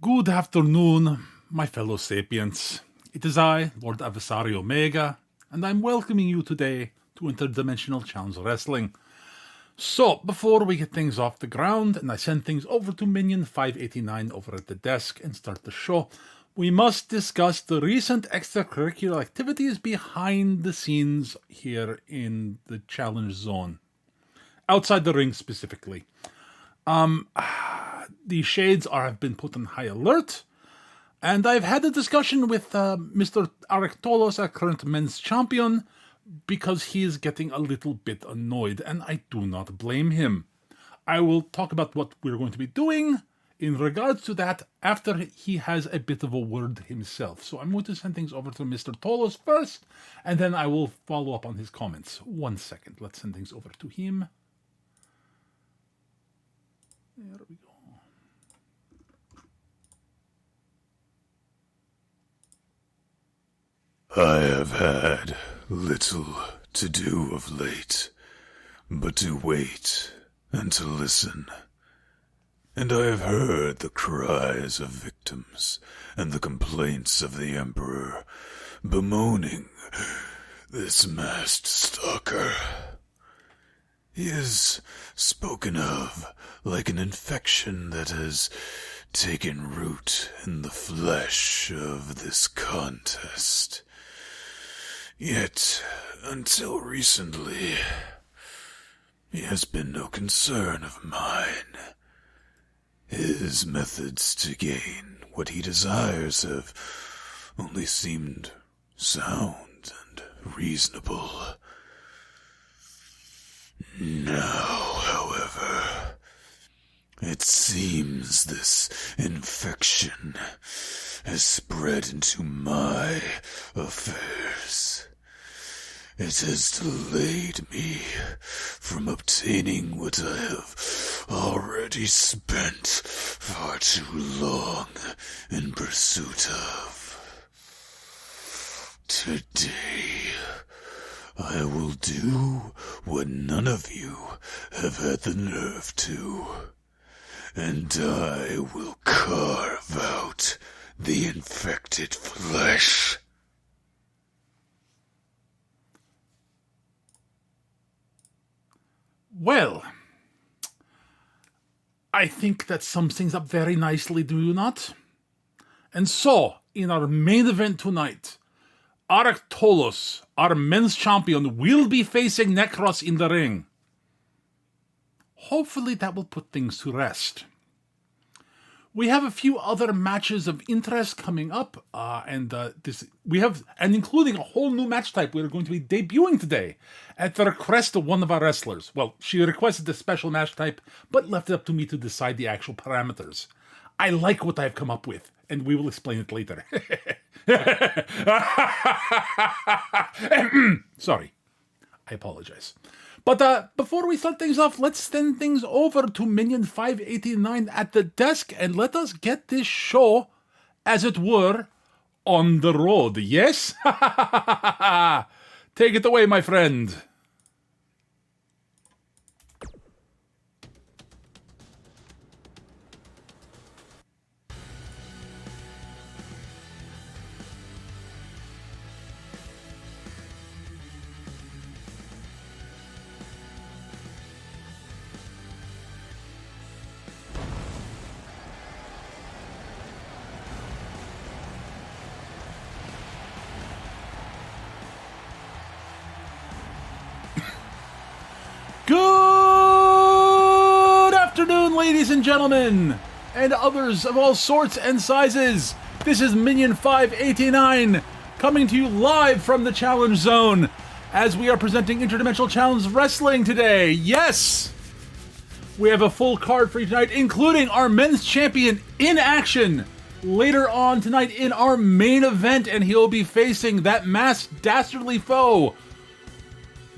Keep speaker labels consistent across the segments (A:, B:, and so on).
A: Good afternoon, my fellow sapients. It is I, Lord Adversary Omega, and I'm welcoming you today to Interdimensional Challenge Wrestling. So, before we get things off the ground and I send things over to Minion 589 over at the desk and start the show, we must discuss the recent extracurricular activities behind the scenes here in the Challenge Zone. Outside the ring specifically. The shades have been put on high alert, and I've had a discussion with Mr. Arctolos, our current men's champion, because he is getting a little bit annoyed, and I do not blame him. I will talk about what we're going to be doing in regards to that after he has a bit of a word himself. So I'm going to send things over to Mr. Tolos first, and then I will follow up on his comments. 1 second. Let's send things over to him. There we go.
B: I have had little to do of late, but to wait and to listen. And I have heard the cries of victims and the complaints of the Emperor bemoaning this masked stalker. He is spoken of like an infection that has taken root in the flesh of this contest. Yet, until recently, he has been no concern of mine. His methods to gain what he desires have only seemed sound and reasonable. Now, however, it seems this infection has spread into my affairs. It has delayed me from obtaining what I have already spent far too long in pursuit of. Today, I will do what none of you have had the nerve to, and I will carve out the infected flesh.
A: Well, I think that sums things up very nicely, do you not? And so, in our main event tonight, Arctolos, our men's champion, will be facing Necros in the ring. Hopefully that will put things to rest. We have a few other matches of interest coming up, and including a whole new match type we're going to be debuting today at the request of one of our wrestlers. Well, she requested the special match type, but left it up to me to decide the actual parameters. I like what I've come up with, and we will explain it later. Sorry, I apologize. But before we start things off, let's send things over to Minion 589 at the desk and let us get this show, as it were, on the road. Yes? Take it away, my friend. Good afternoon, ladies and gentlemen, and others of all sorts and sizes. This is Minion 589, coming to you live from the Challenge Zone, as we are presenting Interdimensional Challenge Wrestling today. Yes! We have a full card for you tonight, including our men's champion in action later on tonight in our main event, and he'll be facing that masked dastardly foe,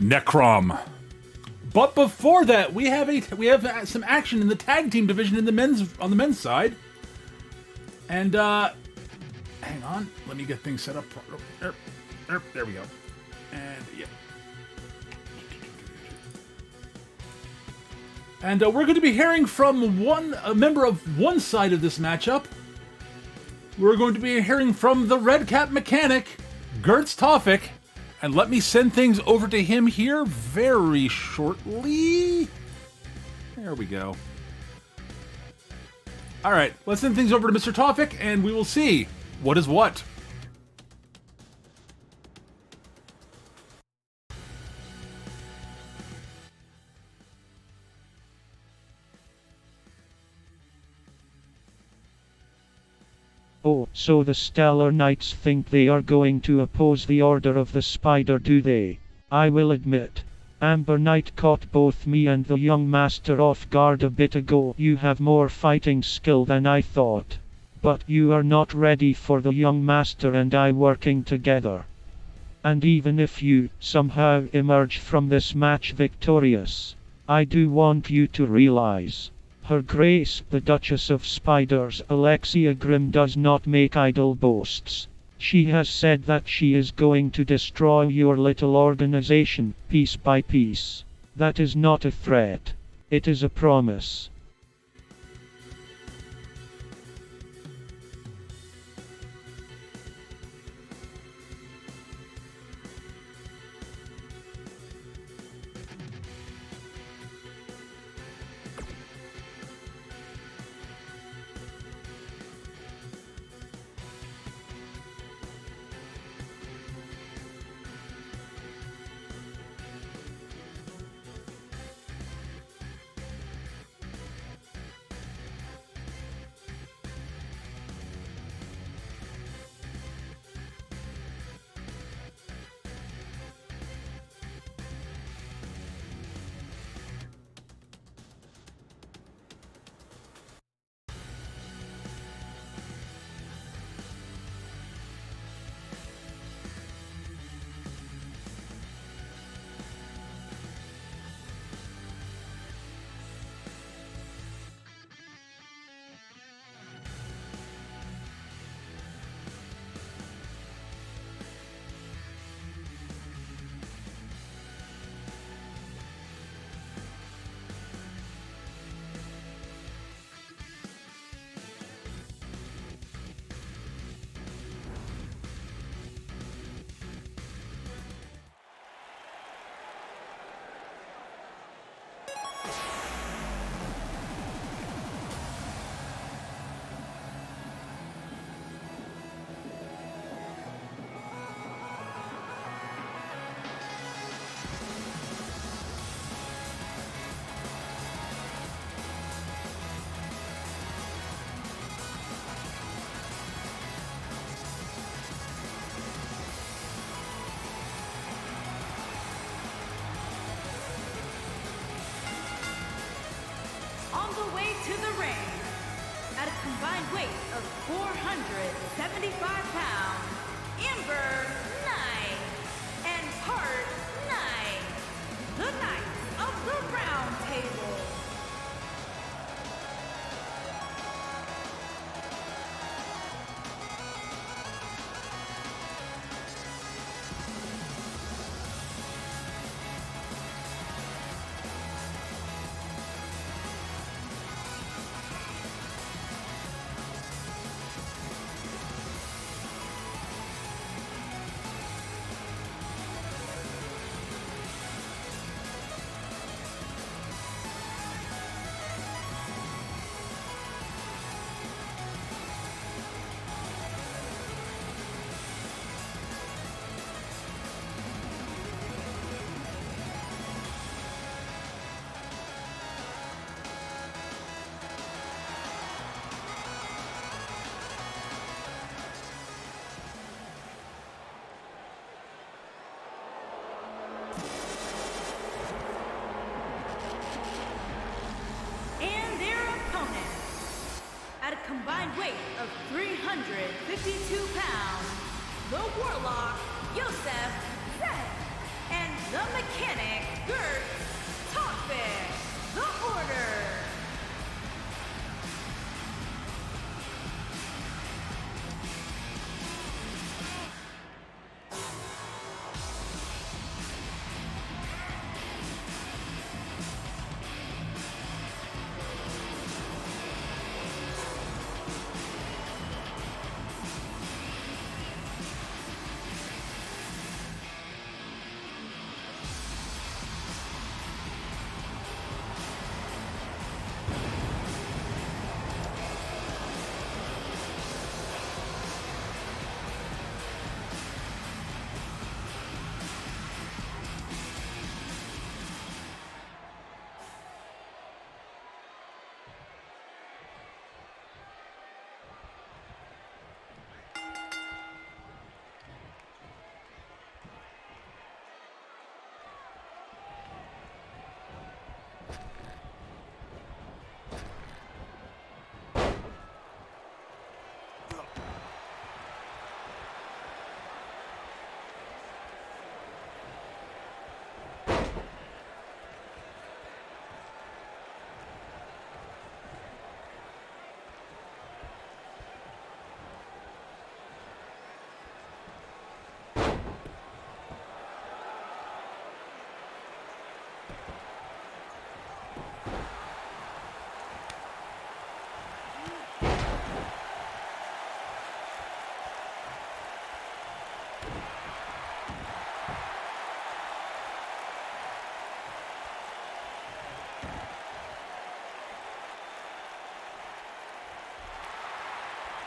A: Necrom. But before that, we have some action in the tag team division on the men's side. And hang on, let me get things set up. There we go. And yeah. And we're going to be hearing from a member of one side of this matchup, we're going to be hearing from the Red Cap mechanic, Gertz Tofik, and let me send things over to him here very shortly. There we go. All right, let's send things over to Mr. Tofik, and we will see what is what.
C: Oh, so the Stellar Knights think they are going to oppose the Order of the Spider, do they? I will admit, Amber Knight caught both me and the young master off guard a bit ago. You have more fighting skill than I thought. But you are not ready for the young master and I working together. And even if you somehow emerge from this match victorious, I do want you to realize, Her Grace, the Duchess of Spiders, Alexia Grimm, does not make idle boasts. She has said that she is going to destroy your little organization, piece by piece. That is not a threat. It is a promise.
D: On the way to the ring, at a combined weight of 475 pounds, Amber Knight and Hart Knight, the Knights of the Round Table. At a combined weight of 352 pounds, the Warlock, Yosef Zed, and the Mechanic, Gert Tofik, the Order.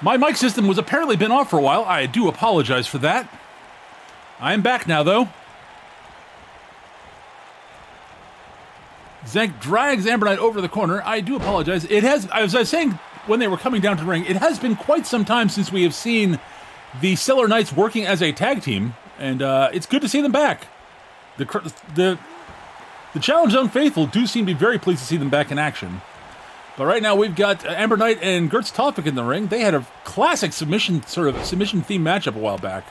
A: My mic system was apparently been off for a while. I do apologize for that. I am back now, though. Zank drags Amber Knight over the corner. I do apologize. It has, as I was saying when they were coming down to the ring, it has been quite some time since we have seen the Stellar Knights working as a tag team, and it's good to see them back. The Challenge Zone faithful do seem to be very pleased to see them back in action. But right now we've got Amber Knight and Gertz Tophic in the ring. They had a classic submission-themed matchup a while back.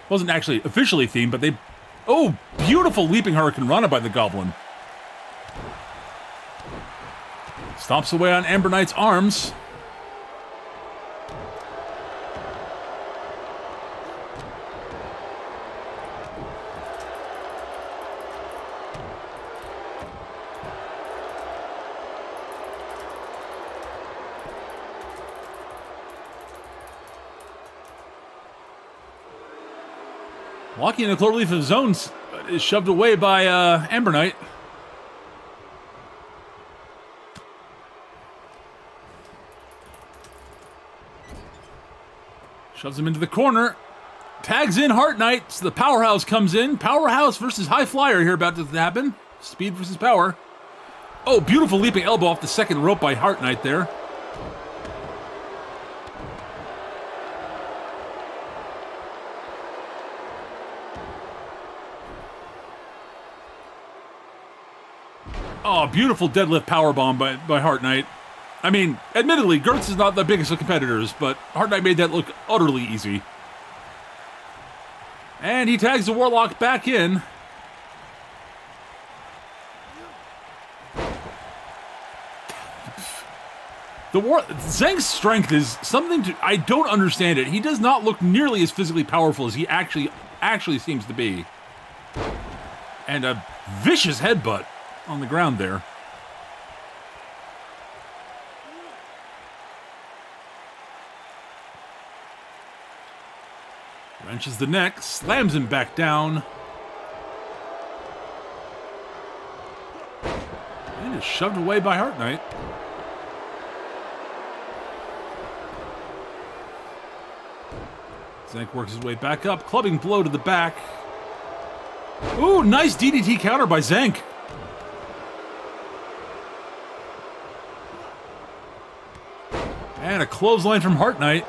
A: Wasn't actually officially themed, but they... Oh, beautiful leaping Hurricane Rana by the Goblin. Stomps away on Amber Knight's arms. Walking in the cloverleaf of zones is shoved away by Amber Knight. Shoves him into the corner. Tags in Heart Knight. So the Powerhouse comes in. Powerhouse versus High Flyer here about to happen. Speed versus power. Oh, beautiful leaping elbow off the second rope by Heart Knight there. Oh, beautiful deadlift powerbomb by Heart Knight. I mean, admittedly, Gertz is not the biggest of competitors, but Heart Knight made that look utterly easy. And he tags the Warlock back in. Zank's strength is something to... I don't understand it. He does not look nearly as physically powerful as he actually seems to be. And a vicious headbutt on the ground there. Wrenches the neck, slams him back down. And is shoved away by Heart Knight. Zank works his way back up, clubbing blow to the back. Ooh, nice DDT counter by Zank. And a clothesline from Heart Knight.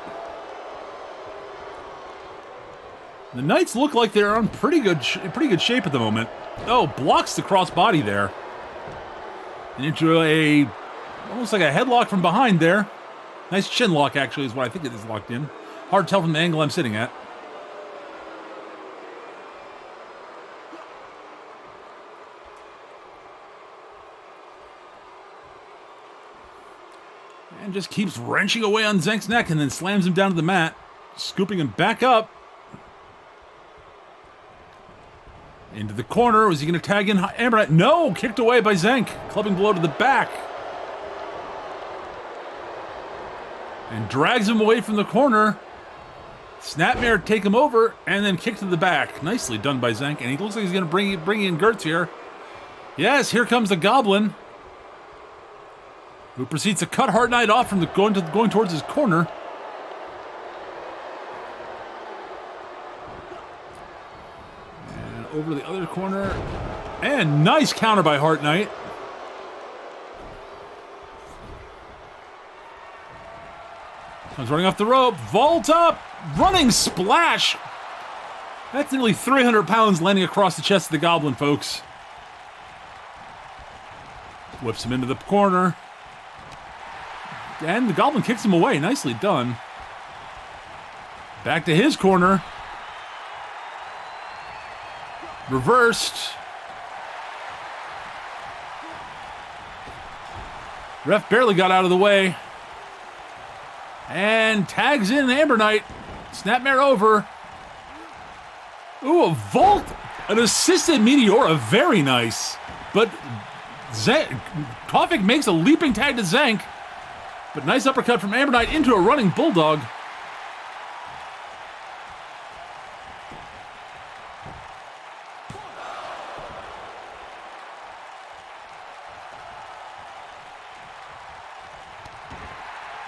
A: The Knights look like they're on pretty good shape at the moment. Oh, blocks the crossbody there. And into almost like a headlock from behind there. Nice chin lock, actually, is what I think it is locked in. Hard to tell from the angle I'm sitting at. And just keeps wrenching away on Zank's neck and then slams him down to the mat, scooping him back up. Into the corner. Was he going to tag in Amber Knight? No! Kicked away by Zank. Clubbing blow to the back. And drags him away from the corner. Snapmare take him over, and then kick to the back. Nicely done by Zank. And he looks like he's going to bring in Gertz here. Yes, here comes the Goblin, who proceeds to cut Heart Knight off from going towards his corner. Over the other corner. And nice counter by Heart Knight. Comes running off the rope. Vault up. Running splash. That's nearly 300 pounds landing across the chest of the Goblin, folks. Whips him into the corner. And the Goblin kicks him away. Nicely done. Back to his corner. Reversed. Ref barely got out of the way. And tags in Amber Knight. Snapmare over. Ooh, a vault. An assisted Meteora. Very nice. But Tophic makes a leaping tag to Zank. But nice uppercut from Amber Knight into a running Bulldog.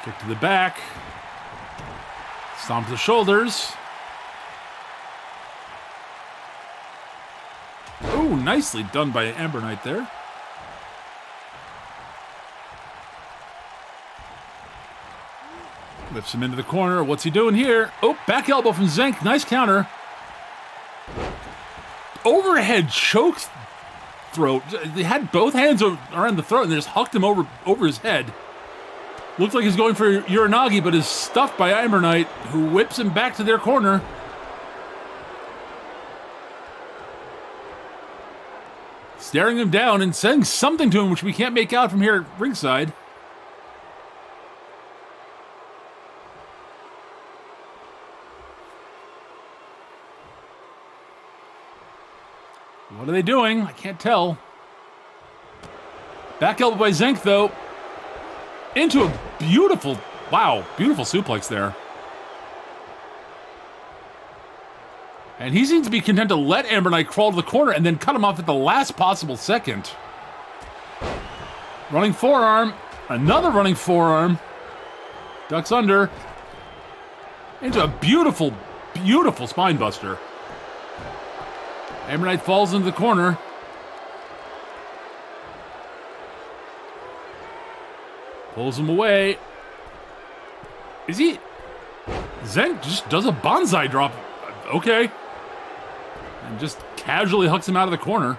A: Kick to the back. Stomp to the shoulders. Ooh, nicely done by Amber Knight there. Lifts him into the corner. What's he doing here? Oh, back elbow from Zenk. Nice counter. Overhead choke throat. They had both hands around the throat and they just hucked him over his head. Looks like he's going for Uranagi, but is stuffed by Amber Knight, who whips him back to their corner. Staring him down and saying something to him, which we can't make out from here at ringside. What are they doing? I can't tell. Back elbow by Zenk, though. Into a beautiful, wow, beautiful suplex there. And he seems to be content to let Amber Knight crawl to the corner and then cut him off at the last possible second. Running forearm. Another running forearm. Ducks under. Into a beautiful, beautiful spine buster. Amber Knight falls into the corner. Pulls him away. Is he? Zenk just does a bonsai drop. Okay. And just casually hucks him out of the corner.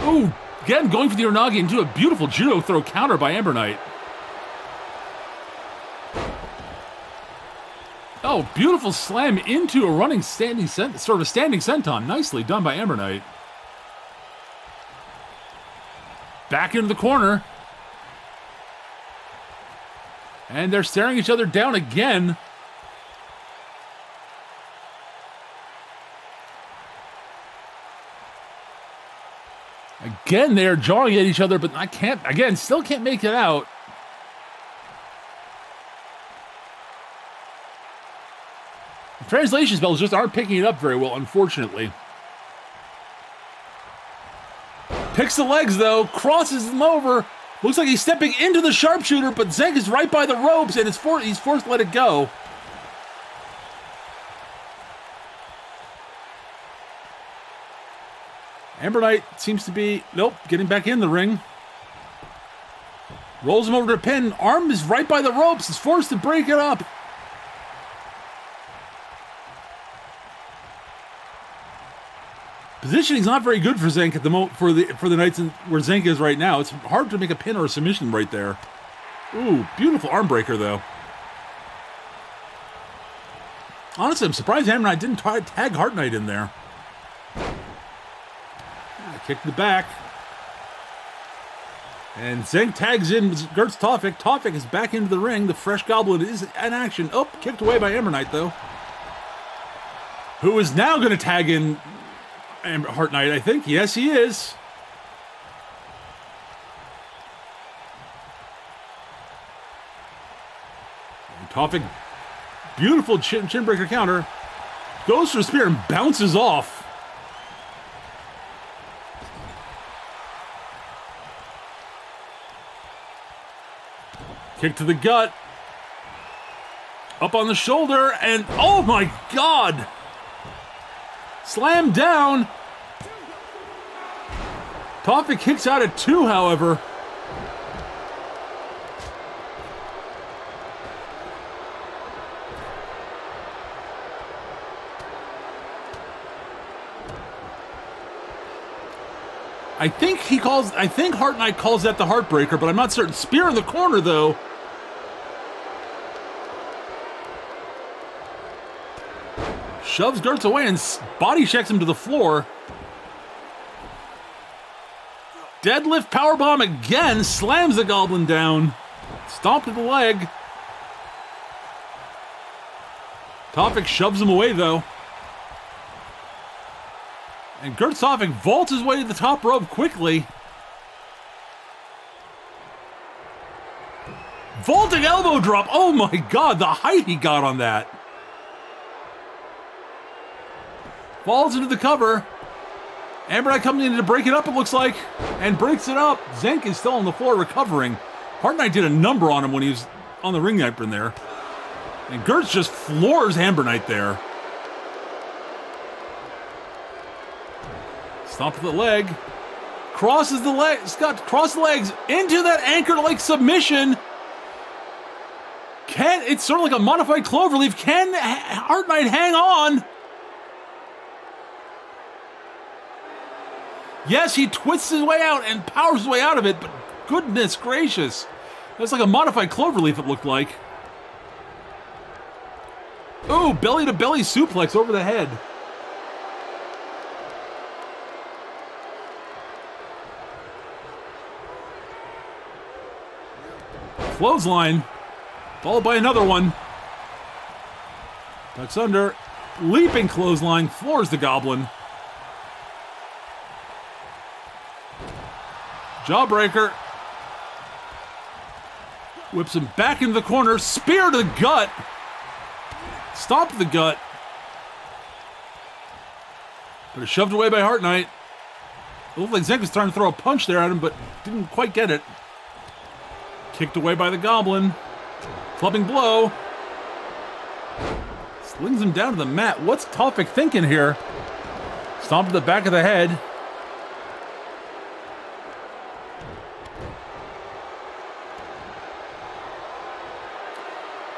A: Ooh, again going for the Uranagi into a beautiful judo throw counter by Amber Knight. Oh, beautiful slam into a running standing sort of a standing senton. Nicely done by Amber Knight. Back into the corner. And they're staring each other down again. Again, they are jawing at each other, but I can't, again, still can't make it out. The translation spells just aren't picking it up very well, unfortunately. Picks the legs, though, crosses them over. Looks like he's stepping into the sharpshooter, but Zenk is right by the ropes, and he's forced to let it go. Amber Knight seems to be, nope, getting back in the ring. Rolls him over to a pin. Arm is right by the ropes. Is forced to break it up. Positioning's not very good for Zenk at the moment for the Knights where Zenk is right now. It's hard to make a pin or a submission right there. Ooh, beautiful arm breaker though. Honestly, I'm surprised Amber Knight didn't tag Heart Knight in there. Kick to the back. And Zenk tags in Gertz Tofik. Tofik is back into the ring. The Fresh Goblin is in action. Oh, kicked away by Amber Knight, though. Who is now going to tag in Heart Knight, I think. Yes, he is. And Tofik, beautiful chin breaker counter. Goes for a spear and bounces off. Kick to the gut. Up on the shoulder, and oh my God! Slam down. Tofik kicks out at 2, however. I think Heart Knight calls that the Heartbreaker, but I'm not certain. Spear in the corner, though. Shoves Gertz away and body checks him to the floor. Deadlift powerbomb again. Slams the Goblin down. Stomp to the leg. Tofik shoves him away, though. And Gertz Tofik vaults his way to the top rope quickly. Vaulting elbow drop. Oh my God, the height he got on that. Falls into the cover. Amber Knight coming in to break it up, it looks like, and breaks it up. Zenk is still on the floor recovering. Heart Knight did a number on him when he was on the ring apron there. And Gertz just floors Amber Knight there. Stomp to the leg. Crosses the leg. Scott cross the legs into that anchor-like submission. It's sort of like a modified cloverleaf. Can Hart Knight hang on? Yes, he twists his way out and powers his way out of it, but goodness gracious. That's like a modified cloverleaf, it looked like. Ooh, belly-to-belly suplex over the head. Clothesline, followed by another one. Ducks under, leaping clothesline, floors the Goblin. Jawbreaker. Whips him back into the corner, spear to the gut. Stomp to the gut. But it's shoved away by Hart Knight. It looked like Zenk was trying to throw a punch there at him, but didn't quite get it. Kicked away by the Goblin. Clubbing blow. Slings him down to the mat. What's Tophic thinking here? Stomp to the back of the head.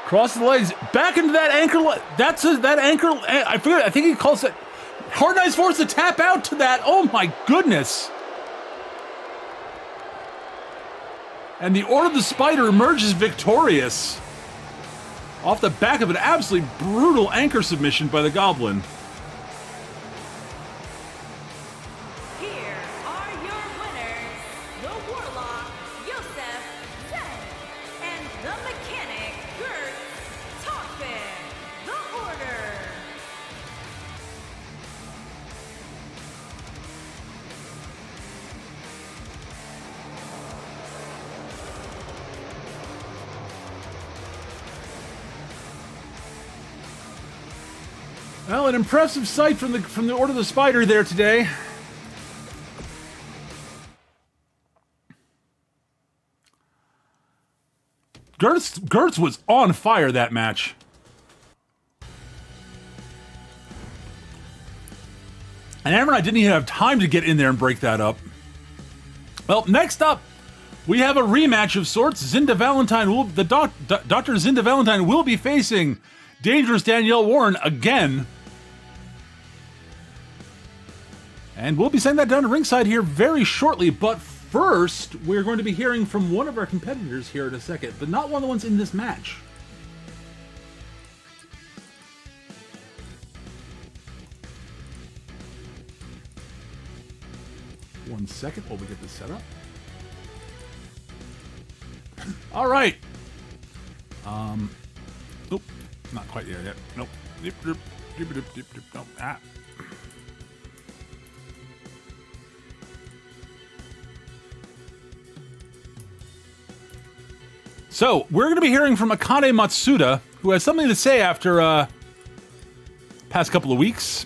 A: Cross the legs. Back into that anchor. That anchor. I forget. I think he calls it. Hart Knight's forced to tap out to that. Oh my goodness. And the Order of the Spider emerges victorious off the back of an absolutely brutal anchor submission by the Goblin.
D: Here are your winners, the Warlock, Yosef, Zen, and the Mechanic, Gert Tophic, the Order.
A: Well, an impressive sight from the Order of the Spider there today. Gertz was on fire that match. And Amber and I didn't even have time to get in there and break that up. Well, next up, we have a rematch of sorts. Zinda Valentine Dr. Zinda Valentine will be facing Dangerous Danielle Warren again. And we'll be sending that down to ringside here very shortly, but first, we're going to be hearing from one of our competitors here in a second, but not one of the ones in this match. One second while we get this set up. All right. Nope, not quite there yet. Nope. Nope. Ah. So, we're going to be hearing from Akane Matsuda, who has something to say after past couple of weeks.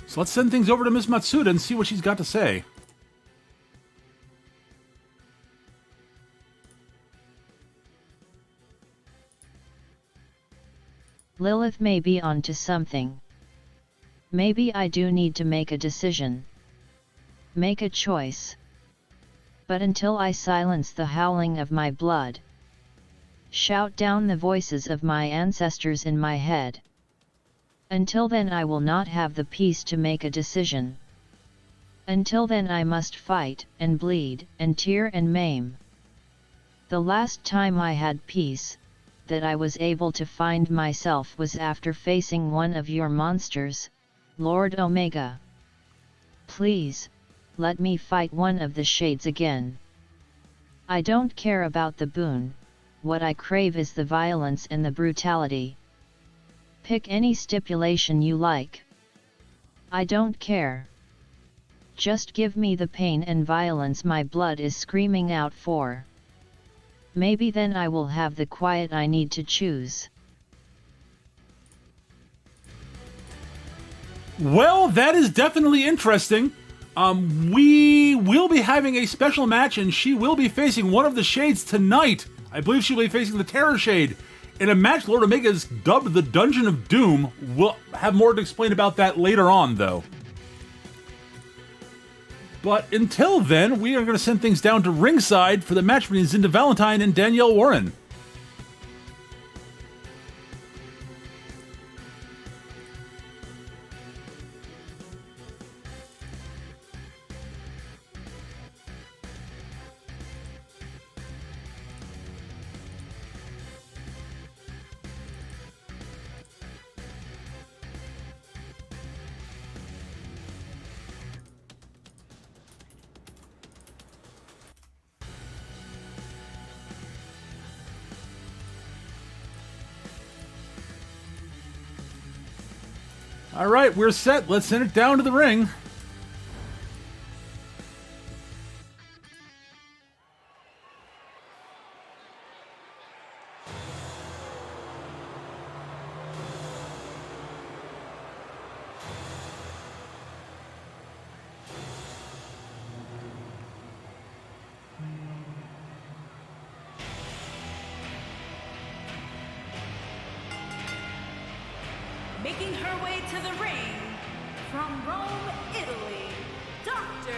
A: So let's send things over to Miss Matsuda and see what she's got to say.
E: Lilith may be onto something. Maybe I do need to make a decision. Make a choice. But until I silence the howling of my blood, shout down the voices of my ancestors in my head, until then I will not have the peace to make a decision. Until then I must fight, and bleed, and tear and maim. The last time I had peace, that I was able to find myself was after facing one of your monsters, Lord Omega. Please, let me fight one of the shades again. I don't care about the boon, what I crave is the violence and the brutality. Pick any stipulation you like. I don't care. Just give me the pain and violence my blood is screaming out for. Maybe then I will have the quiet I need to choose.
A: Well, that is definitely interesting. We will be having a special match, and she will be facing one of the Shades tonight. I believe she'll be facing the Terror Shade in a match Lord Omega's dubbed the Dungeon of Doom. We'll have more to explain about that later on, though. But until then, we are going to send things down to ringside for the match between Zinda Valentine and Danielle Warren. All right, we're set. Let's send it down to the ring.
D: Making her way to the ring, from Rome, Italy, Dr.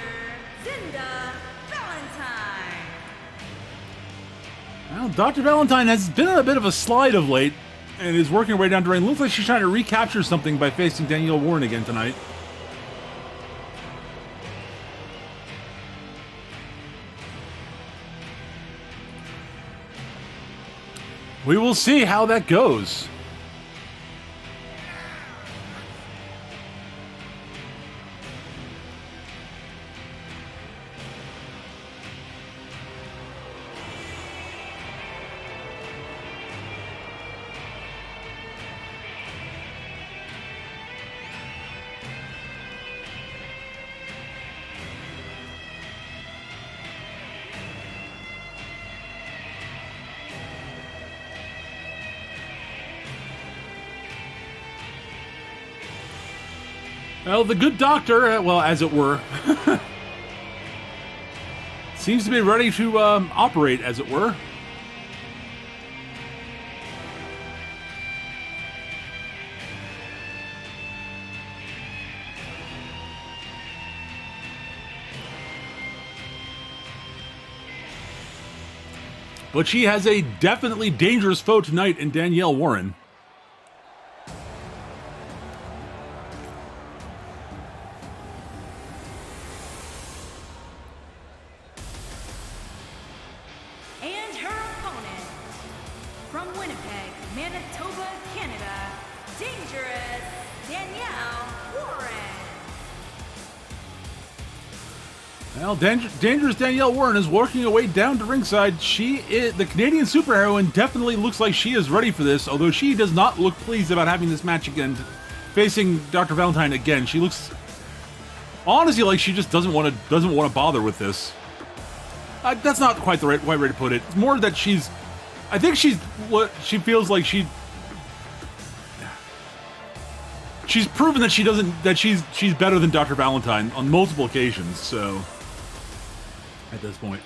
D: Zinda Valentine.
A: Well, Dr. Valentine has been on a bit of a slide of late and is working her way down to the ring. Looks like she's trying to recapture something by facing Danielle Warren again tonight. We will see how that goes. Well, the good doctor, well, as it were, seems to be ready to operate, as it were. But she has a definitely dangerous foe tonight in Danielle Warren.
D: And her opponent, from Winnipeg, Manitoba, Canada, Dangerous Danielle Warren.
A: Well, Dangerous Danielle Warren is working her way down to ringside. She is the Canadian superheroine. Definitely looks like she is ready for this, although she does not look pleased about having this match again, facing Dr. Valentine again. She looks honestly like she just doesn't want to bother with this. That's not quite the right way to put it. It's more that I think she feels like she's proven that she's better than Dr. Valentine on multiple occasions. So at this point,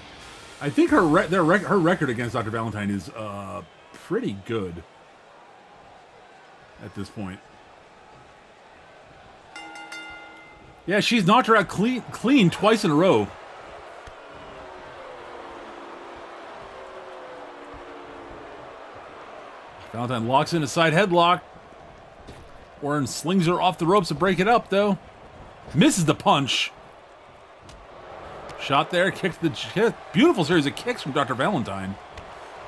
A: I think her record against Dr. Valentine is pretty good at this point. Yeah, she's knocked her out clean twice in a row. Valentine locks in a side headlock. Warren slings her off the ropes to break it up, though. Misses the punch. Shot there, kick to the... Beautiful series of kicks from Dr. Valentine.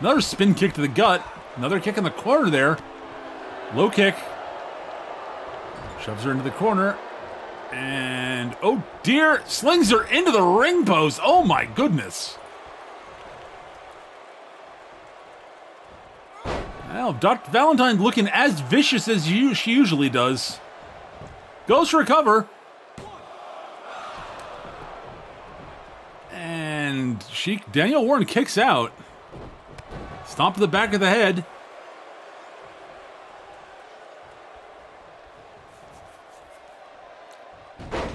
A: Another spin kick to the gut. Another kick in the corner there. Low kick. Shoves her into the corner. And, oh dear, slings her into the ring post. Oh my goodness. Well, Dr. Valentine looking as vicious as she usually does. Goes for a cover. And Danielle Warren kicks out. Stomp to the back of the head.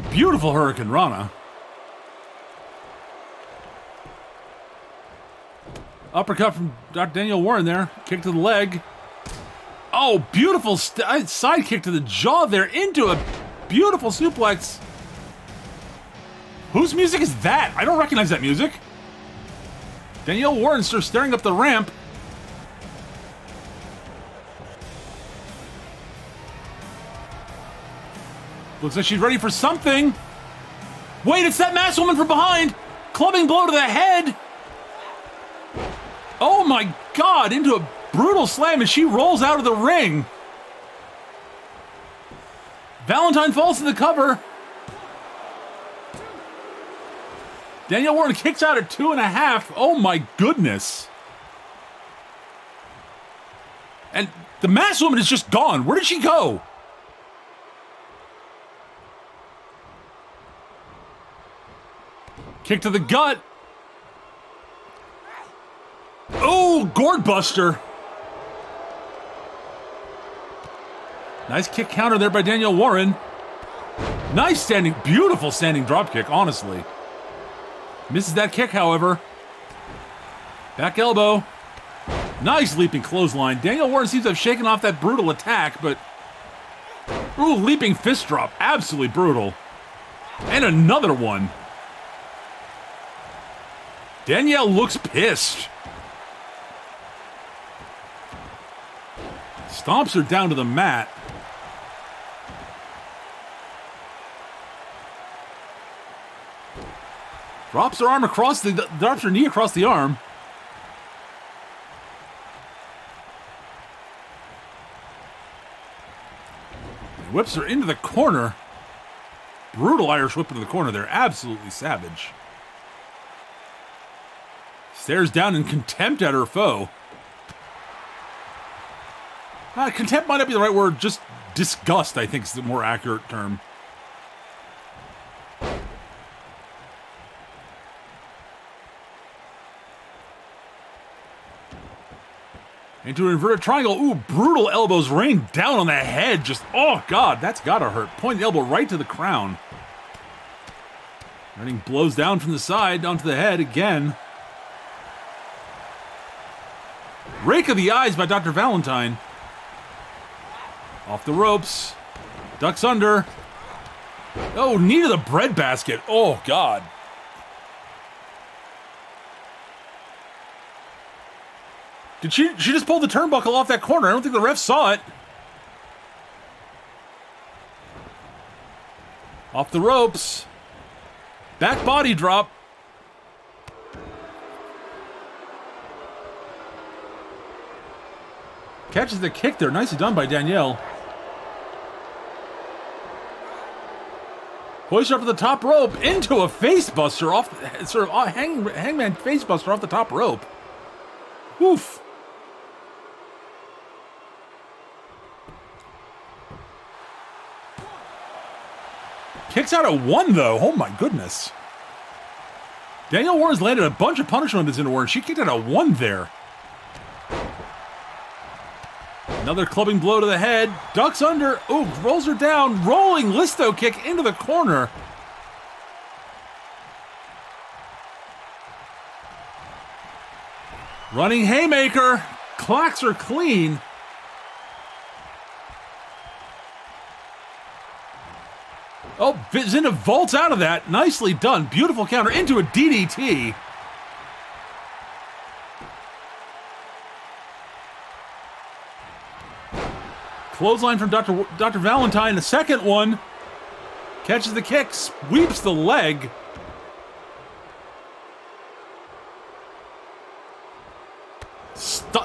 A: Beautiful Hurricane Rana. Uppercut from Dr. Danielle Warren there. Kick to the leg. Oh, beautiful side kick to the jaw there into a beautiful suplex. Whose music is that? I don't recognize that music. Danielle Warren starts staring up the ramp. Looks like she's ready for something. Wait, it's that masked woman from behind. Clubbing blow to the head. Oh my God, into a brutal slam as she rolls out of the ring. Valentine falls to the cover. Danielle Warren kicks out at 2.5. Oh my goodness. And the masked woman is just gone. Where did she go? Kick to the gut. Oh, gourd buster. Nice kick counter there by Danielle Warren. Nice standing, beautiful standing drop kick, honestly. Misses that kick, however. Back elbow. Nice leaping clothesline. Danielle Warren seems to have shaken off that brutal attack, but... Ooh, leaping fist drop. Absolutely brutal. And another one. Danielle looks pissed. Stomps her down to the mat. Drops her arm across the... Drops her knee across the arm. Whips her into the corner. Brutal Irish whip into the corner there. Absolutely savage. Stares down in contempt at her foe. Contempt might not be the right word. Just disgust, I think, is the more accurate term. Into an inverted triangle. Ooh, brutal elbows rain down on the head. Just, oh God, that's gotta hurt. Point the elbow right to the crown. Running blows down from the side onto the head again. Rake of the eyes by Dr. Valentine. Off the ropes. Ducks under. Oh, knee to the breadbasket. Oh, God. Did she just pulled the turnbuckle off that corner? I don't think the ref saw it. Off the ropes. Back body drop. Catches the kick there. Nicely done by Danielle. Hoist her up to the top rope into a face buster off, sort of hangman face buster off the top rope. Woof. Kicks out at 1 though. Oh my goodness. Danielle Warren's landed a bunch of punishment on this in Warren. She kicked out at 1 there. Another clubbing blow to the head. Ducks under. Ooh, rolls her down. Rolling Listo kick into the corner. Running haymaker. Clocks her clean. Oh, Zinda vaults out of that. Nicely done. Beautiful counter into a DDT. Clothesline from Dr. Valentine, the second one. Catches the kick, sweeps the leg.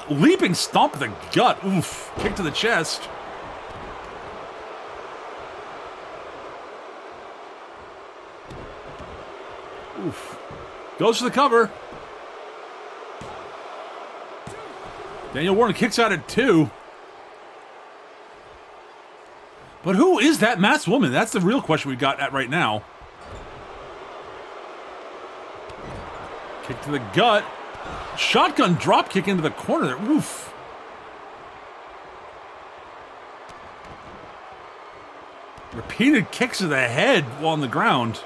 A: Leaping stomp to the gut. Oof. Kick to the chest. Oof. Goes for the cover. Danielle Warren kicks out at 2. But who is that masked woman? That's the real question we got at right now. Kick to the gut. Shotgun drop kick into the corner there. Oof. Repeated kicks to the head while on the ground.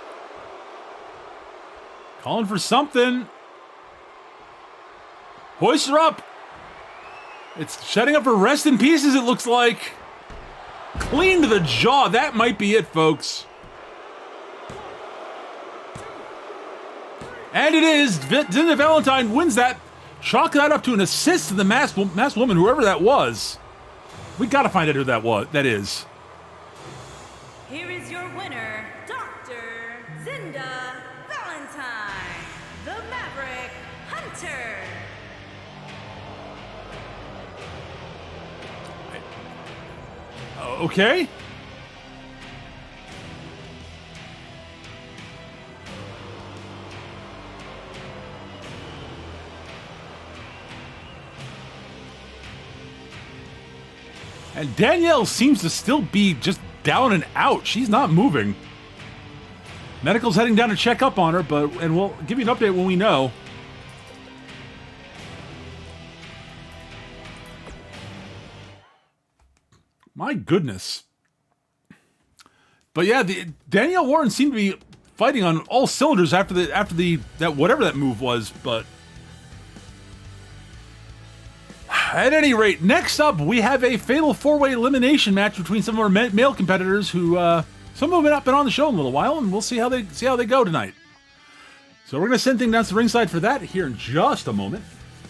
A: Calling for something. Hoist her up. It's setting up for rest in pieces, it looks like. Clean to the jaw. That might be it, folks. And it is. Zinda Valentine wins that. Chalk that up to an assist to the masked woman, whoever that was. We gotta find out who that is.
D: Here is your winner, Dr. Zinda Valentine, the Maverick Hunter.
A: Okay. And Danielle seems to still be just down and out. She's not moving. Medical's heading down to check up on her, and we'll give you an update when we know. My goodness. But yeah, Danielle Warren seemed to be fighting on all cylinders after that whatever that move was, but at any rate, next up we have a fatal four-way elimination match between some of our male competitors who some of them have not been on the show in a little while, and we'll see how they go tonight. So we're gonna send things down to the ringside for that here in just a moment.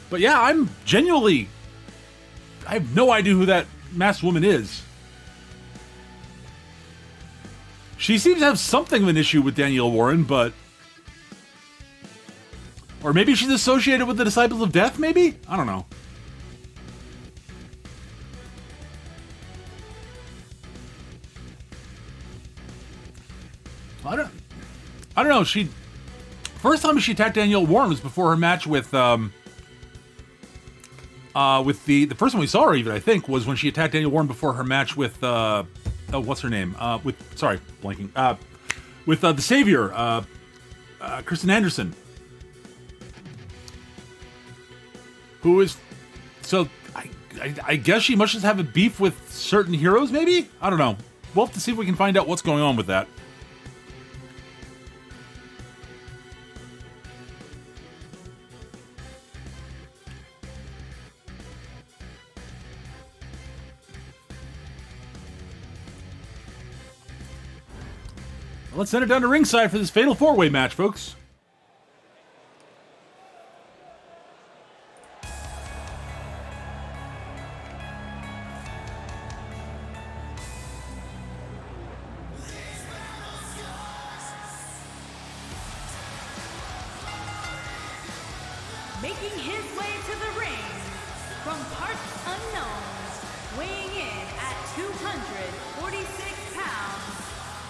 A: But yeah, I have no idea who that masked woman is. She seems to have something of an issue with Danielle Warren, but or maybe she's associated with the Disciples of Death, maybe? I don't know. I don't know. First time she attacked Danielle Warren was before her match with the first time we saw her even, I think, was when she attacked Danielle Warren before her match with what's her name? With the Savior, Kristen Anderson, who is so I guess she must just have a beef with certain heroes, maybe? I don't know. We'll have to see if we can find out what's going on with that. Let's send it down to ringside for this fatal four-way match, folks.
D: Making his way to the ring from parts unknown, weighing in at 246 pounds,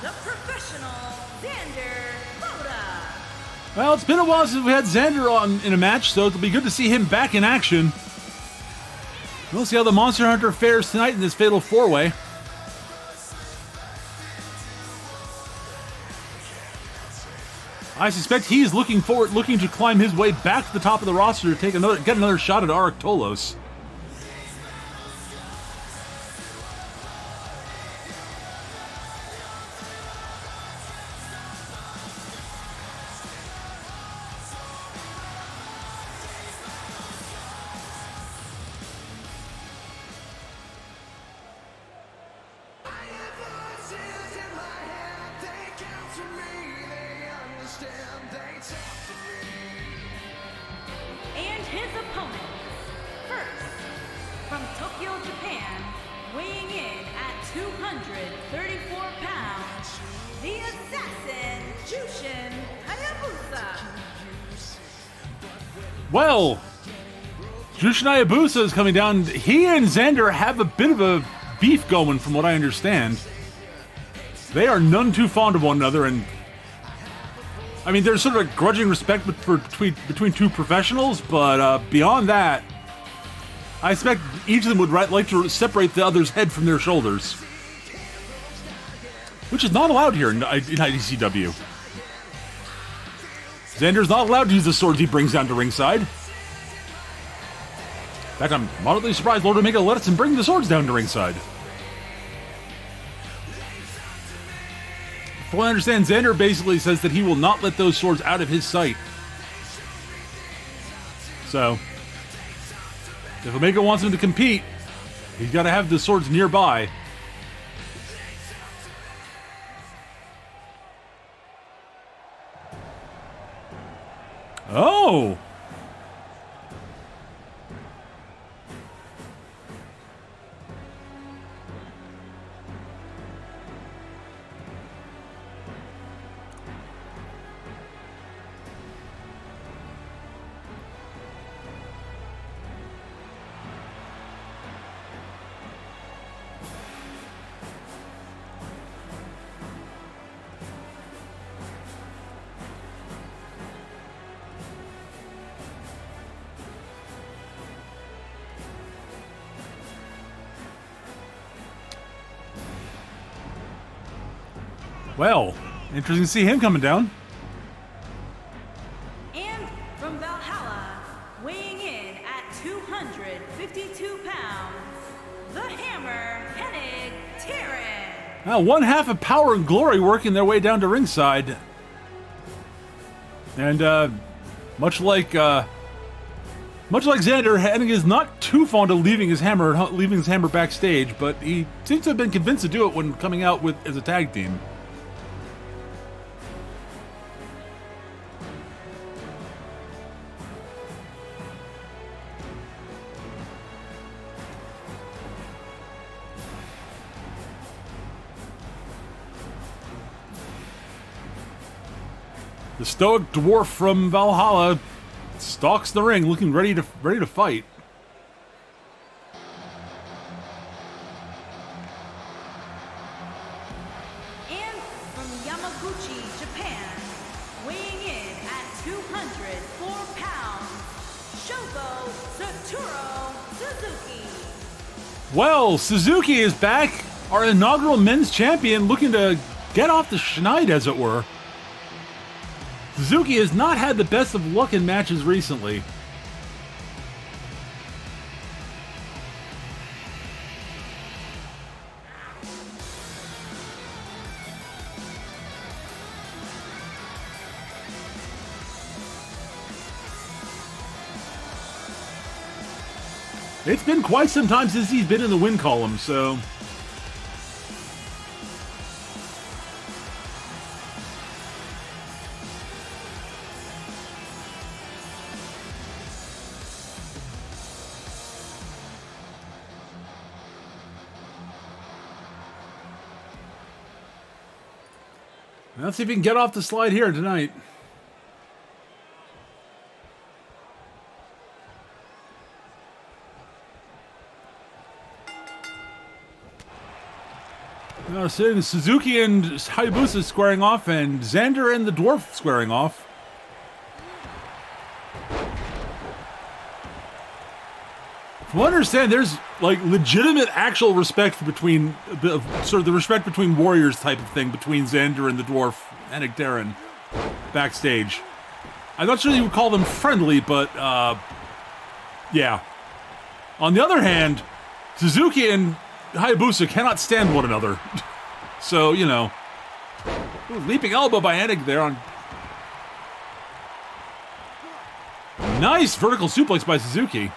D: the professional Xander Boda.
A: Well, it's been a while since we had Xander in a match, so it'll be good to see him back in action. We'll see how the Monster Hunter fares tonight in this fatal four-way. I suspect he's looking to climb his way back to the top of the roster to get another shot at Arik Tolos.
D: And his opponent, first, from Tokyo, Japan, weighing in at 234 pounds, the assassin, Jushin Hayabusa.
A: Well, Jushin Hayabusa is coming down. He and Xander have a bit of a beef going, from what I understand. They are none too fond of one another, and I mean, there's sort of a grudging respect between two professionals, but beyond that, I expect each of them would like to separate the other's head from their shoulders, which is not allowed here in IDCW. Xander's not allowed to use the swords he brings down to ringside. In fact, I'm moderately surprised Lord Omega let us bring the swords down to ringside. From what I understand, Xander basically says that he will not let those swords out of his sight. So, If Omega wants him to compete, he's got to have the swords nearby. Oh! Well, interesting to see him coming down.
D: And from Valhalla, weighing in at 252 pounds, the Hammer, Hennig Tyrann.
A: Now, one half of Power and Glory working their way down to ringside. And much like Xander, Hennig is not too fond of leaving his hammer backstage, but he seems to have been convinced to do it when coming out with as a tag team. The stoic dwarf from Valhalla stalks the ring, looking ready to fight.
D: And from Yamaguchi, Japan, weighing in at 204 pounds, Shogo Satoru Suzuki.
A: Well, Suzuki is back, our inaugural men's champion, looking to get off the schneid, as it were. Suzuki has not had the best of luck in matches recently. It's been quite some time since he's been in the win column, so... Let's see if we can get off the slide here tonight. Now seeing Suzuki and Hayabusa squaring off, and Xander and the Dwarf squaring off. From what I understand, there's like legitimate, actual respect between sort of the respect between warriors type of thing between Xander and the Dwarf Hennig Tyrann backstage. I'm not sure you would call them friendly, but yeah. On the other hand, Suzuki and Hayabusa cannot stand one another, so you know. Ooh, leaping elbow by Hennig there on. Nice vertical suplex by Suzuki.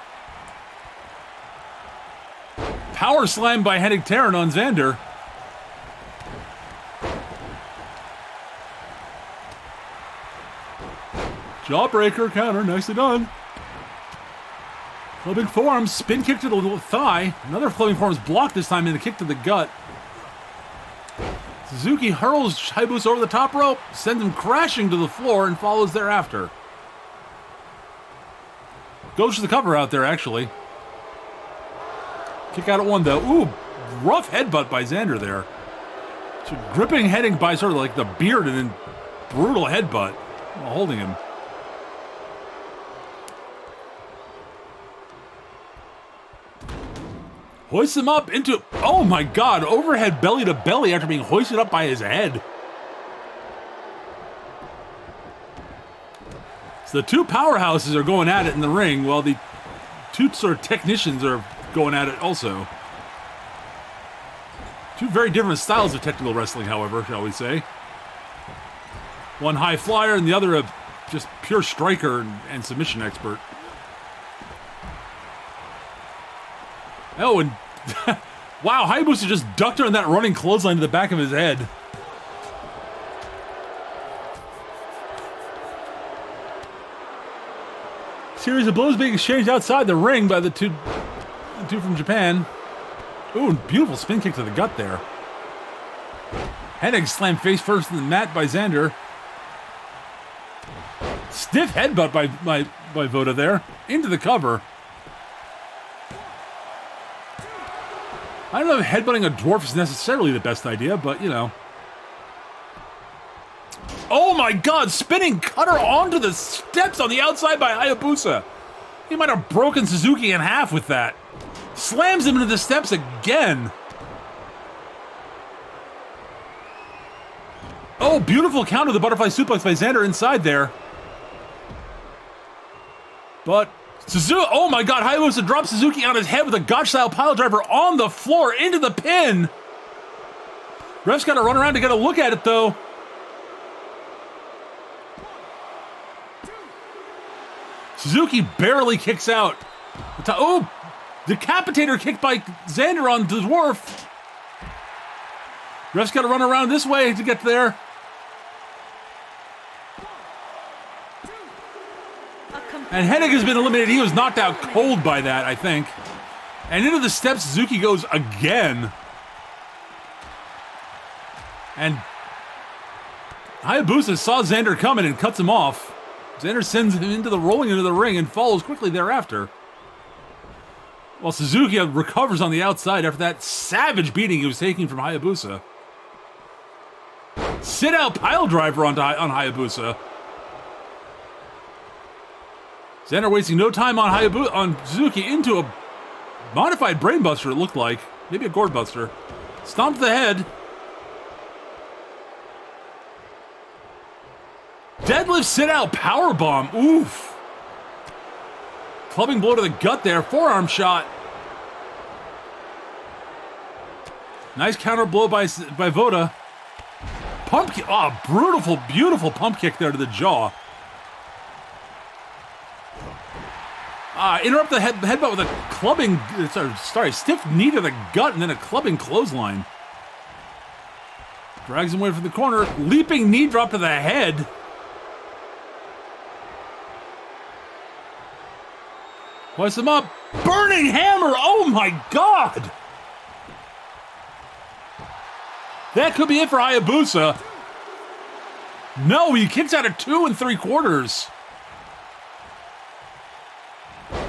A: Power slam by Hennig Tyrann on Xander. Jawbreaker counter, nicely done. Clubbing forearm, spin kick to the thigh. Another clubbing forearm is blocked this time in the kick to the gut. Suzuki hurls Hayabusa over the top rope, sends him crashing to the floor, and follows thereafter. Goes for the cover out there, actually. Kick out at one, though. Ooh, rough headbutt by Xander there. So gripping Hennig by sort of like the beard and then brutal headbutt while holding him. Hoists him up into, oh my god, overhead belly to belly after being hoisted up by his head. So the two powerhouses are going at it in the ring, while the two sort of technicians are going at it also. Two very different styles of technical wrestling, however, shall we say. One high flyer and the other a just pure striker and submission expert. Oh, and wow, Hayabusa just ducked her in that running clothesline to the back of his head. Series of blows being exchanged outside the ring by the two from Japan. Ooh, beautiful spin kick to the gut there. Hennig slammed face first in the mat by Xander. Stiff headbutt by Voda there. Into the cover. I don't know if headbutting a dwarf is necessarily the best idea, but, you know. Oh my god, spinning cutter onto the steps on the outside by Hayabusa. He might have broken Suzuki in half with that. Slams him into the steps again. Oh, beautiful counter, the butterfly suplex by Xander inside there. But Suzuki, oh my god, Hayabusa drops Suzuki on his head with a gotch-style piledriver on the floor into the pin. Ref's got to run around to get a look at it, though. Suzuki barely kicks out. Oh, decapitator kick by Xander on the dwarf. Ref's got to run around this way to get there. And Hennig has been eliminated. He was knocked out cold by that, I think. And into the steps, Suzuki goes again. And Hayabusa saw Xander coming and cuts him off. Xander sends him rolling into the ring and follows quickly thereafter. While Suzuki recovers on the outside after that savage beating he was taking from Hayabusa. Sit-out pile driver on Hayabusa. Xander wasting no time on Suzuki into a modified brainbuster, it looked like. Maybe a gourd buster. Stomped the head. Deadlift sit-out powerbomb. Oof. Clubbing blow to the gut there. Forearm shot. Nice counter blow by Voda. Pump kick. Oh, beautiful pump kick there to the jaw. Interrupt the headbutt with a clubbing, stiff knee to the gut and then a clubbing clothesline. Drags him away from the corner. Leaping knee drop to the head. Hoists him up. Burning hammer. Oh my god. That could be it for Hayabusa. No, he kicks out at 2 3/4.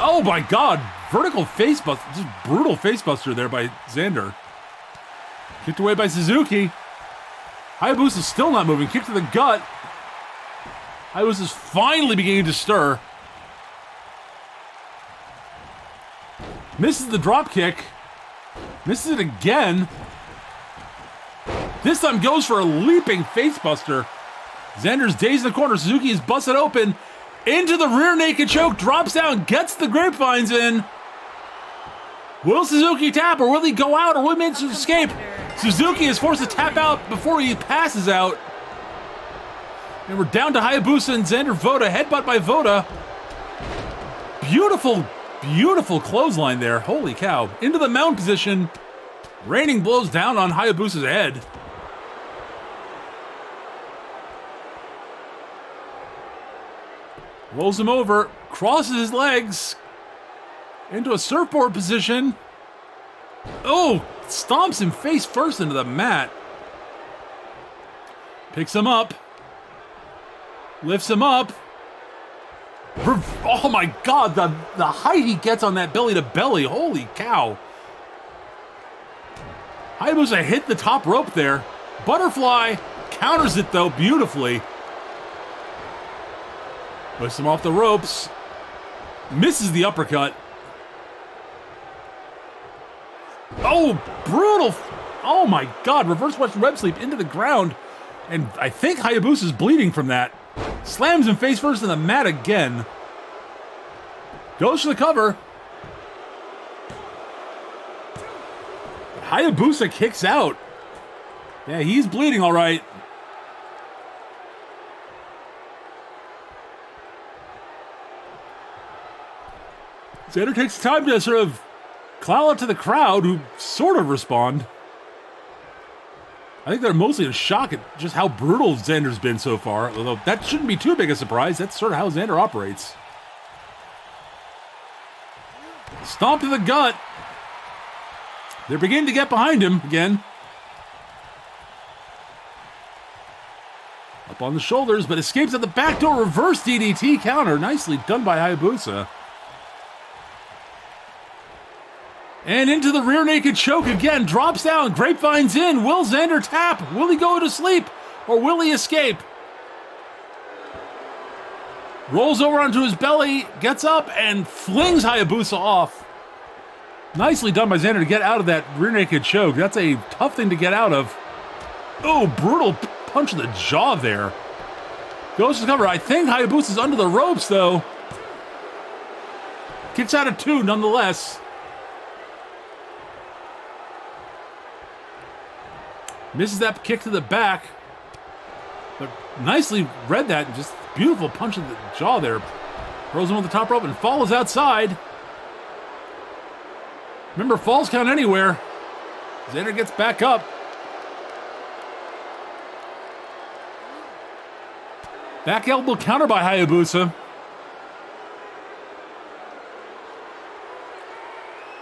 A: Oh my god. Vertical facebuster. Just brutal facebuster there by Xander. Kicked away by Suzuki. Hayabusa's still not moving. Kick to the gut. Hayabusa's finally beginning to stir. Misses the drop kick. Misses it again. This time goes for a leaping facebuster. Xander's dazed in the corner. Suzuki is busted open. Into the rear naked choke. Drops down. Gets the grapevines in. Will Suzuki tap or will he go out or will he manage to escape? Suzuki is forced to tap out before he passes out. And we're down to Hayabusa and Xander Voda. Headbutt by Voda. Beautiful clothesline there. Holy cow. Into the mount position. Raining blows down on Hayabusa's head. Rolls him over. Crosses his legs. Into a surfboard position. Oh! Stomps him face first into the mat. Picks him up. Lifts him up. Oh my god, the height he gets on that belly to belly. Holy cow. Hayabusa hit the top rope there. Butterfly counters it though beautifully. Puts him off the ropes. Misses the uppercut. Oh, brutal. Oh my god, reverse Western web sleep into the ground. And I think Hayabusa's bleeding from that. Slams him face first in the mat again. Goes for the cover. Hayabusa kicks out. Yeah, he's bleeding all right. Xander takes time to sort of Cloud out to the crowd, who sort of respond. I think they're mostly in shock at just how brutal Xander's been so far, although that shouldn't be too big a surprise. That's sort of how Xander operates. Stomp to the gut. They're beginning to get behind him again. Up on the shoulders, but escapes at the backdoor reverse DDT counter. Nicely done by Hayabusa. And into the rear naked choke again. Drops down. Grapevine's in. Will Xander tap? Will he go to sleep? Or will he escape? Rolls over onto his belly. Gets up and flings Hayabusa off. Nicely done by Xander to get out of that rear naked choke. That's a tough thing to get out of. Oh, brutal punch in the jaw there. Goes to cover. I think Hayabusa's under the ropes, though. Kicks out of 2, nonetheless. Misses that kick to the back. But nicely read that. Just beautiful punch in the jaw there. Throws him on the top rope and follows outside. Remember, falls count anywhere. Xander gets back up. Back elbow counter by Hayabusa.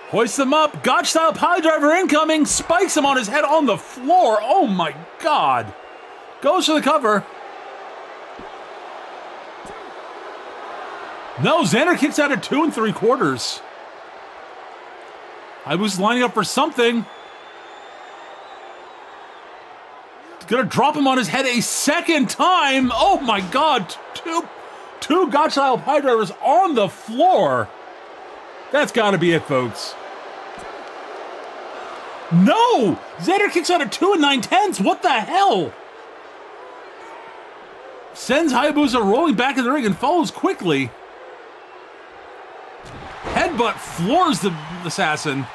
A: Hoists him up. Gotch style pile driver incoming. Spikes him on his head on the floor. Oh my God. Goes for the cover. No, Xander kicks out at 2 3/4. Hayabusa's lining up for something. Gonna drop him on his head a second time. Oh my God. Two Gotch style pile drivers on the floor. That's gotta be it, folks. No! Xander kicks out at 2 9/10. What the hell? Sends Hayabusa rolling back in the ring and follows quickly. Headbutt floors the assassin.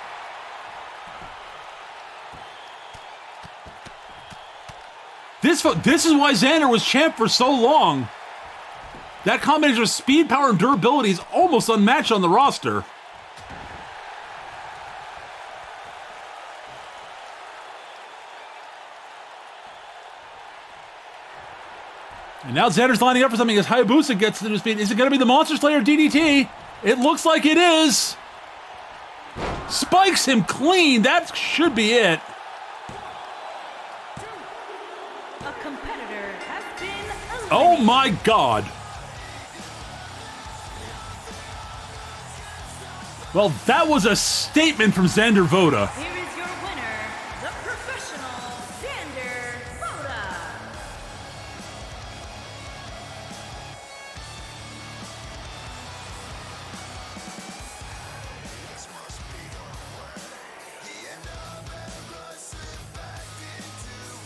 A: This is why Xander was champ for so long. That combination of speed, power, and durability is almost unmatched on the roster. And now Xander's lining up for something as Hayabusa gets to his feet. Is it going to be the Monster Slayer DDT? It looks like it is. Spikes him clean. That should be it.
D: A competitor has been eliminated.
A: Oh my God. Well, that was a statement from Xander Voda.
D: Here is your winner, the professional Xander Voda.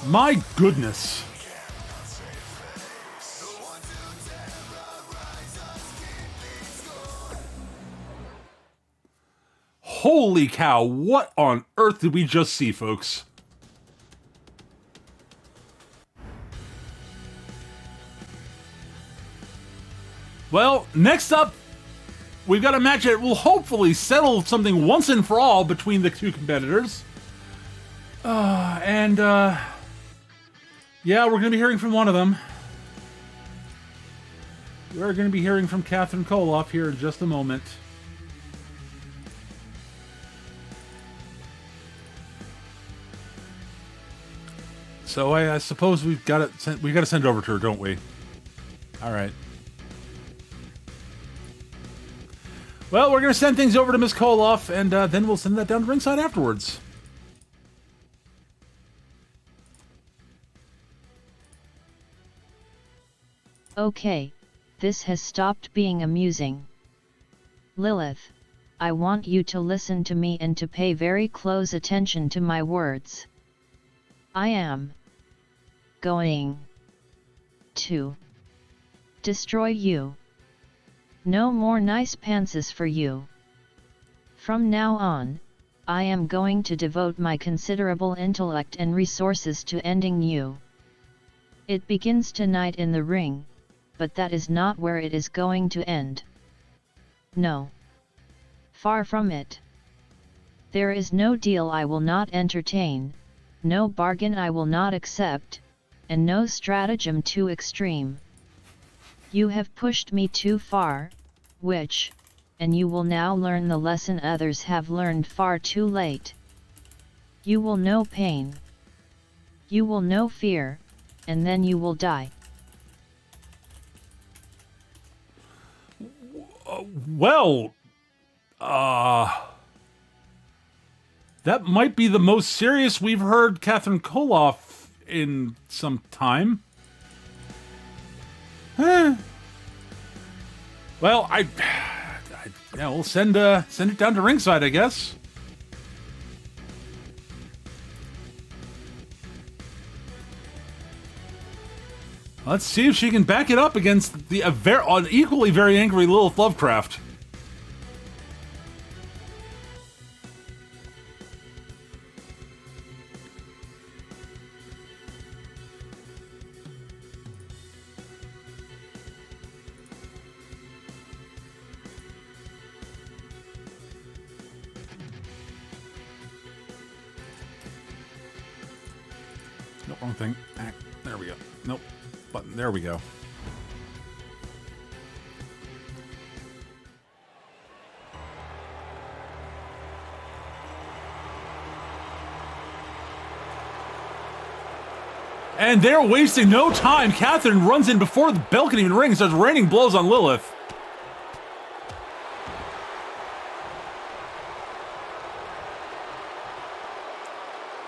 A: My goodness. Holy cow, what on earth did we just see, folks? Well, next up, we've got a match that will hopefully settle something once and for all between the two competitors. Yeah, we're going to be hearing from one of them. We're going to be hearing from Catherine Koloff here in just a moment. So I suppose we've got to send it over to her, don't we? All right. Well, we're going to send things over to Miss Koloff, and then we'll send that down to ringside afterwards.
E: Okay, this has stopped being amusing. Lilith, I want you to listen to me and to pay very close attention to my words. I am going to destroy you. No more nice pantses for you. From now on, I am going to devote my considerable intellect and resources to ending you. It begins tonight in the ring, but that is not where it is going to end. No. Far from it. There is no deal I will not entertain, no bargain I will not accept, and no stratagem too extreme. You have pushed me too far, and you will now learn the lesson others have learned far too late. You will know pain. You will know fear, and then you will die.
A: That might be the most serious we've heard Catherine Koloff in some time. Well, we'll send it down to ringside, I guess. Let's see if she can back it up against the equally very angry Lilith Lovecraft. No, wrong thing. There we go. Nope. Button. There we go. And they're wasting no time. Catherine runs in before the bell can even ring, starts raining blows on Lilith.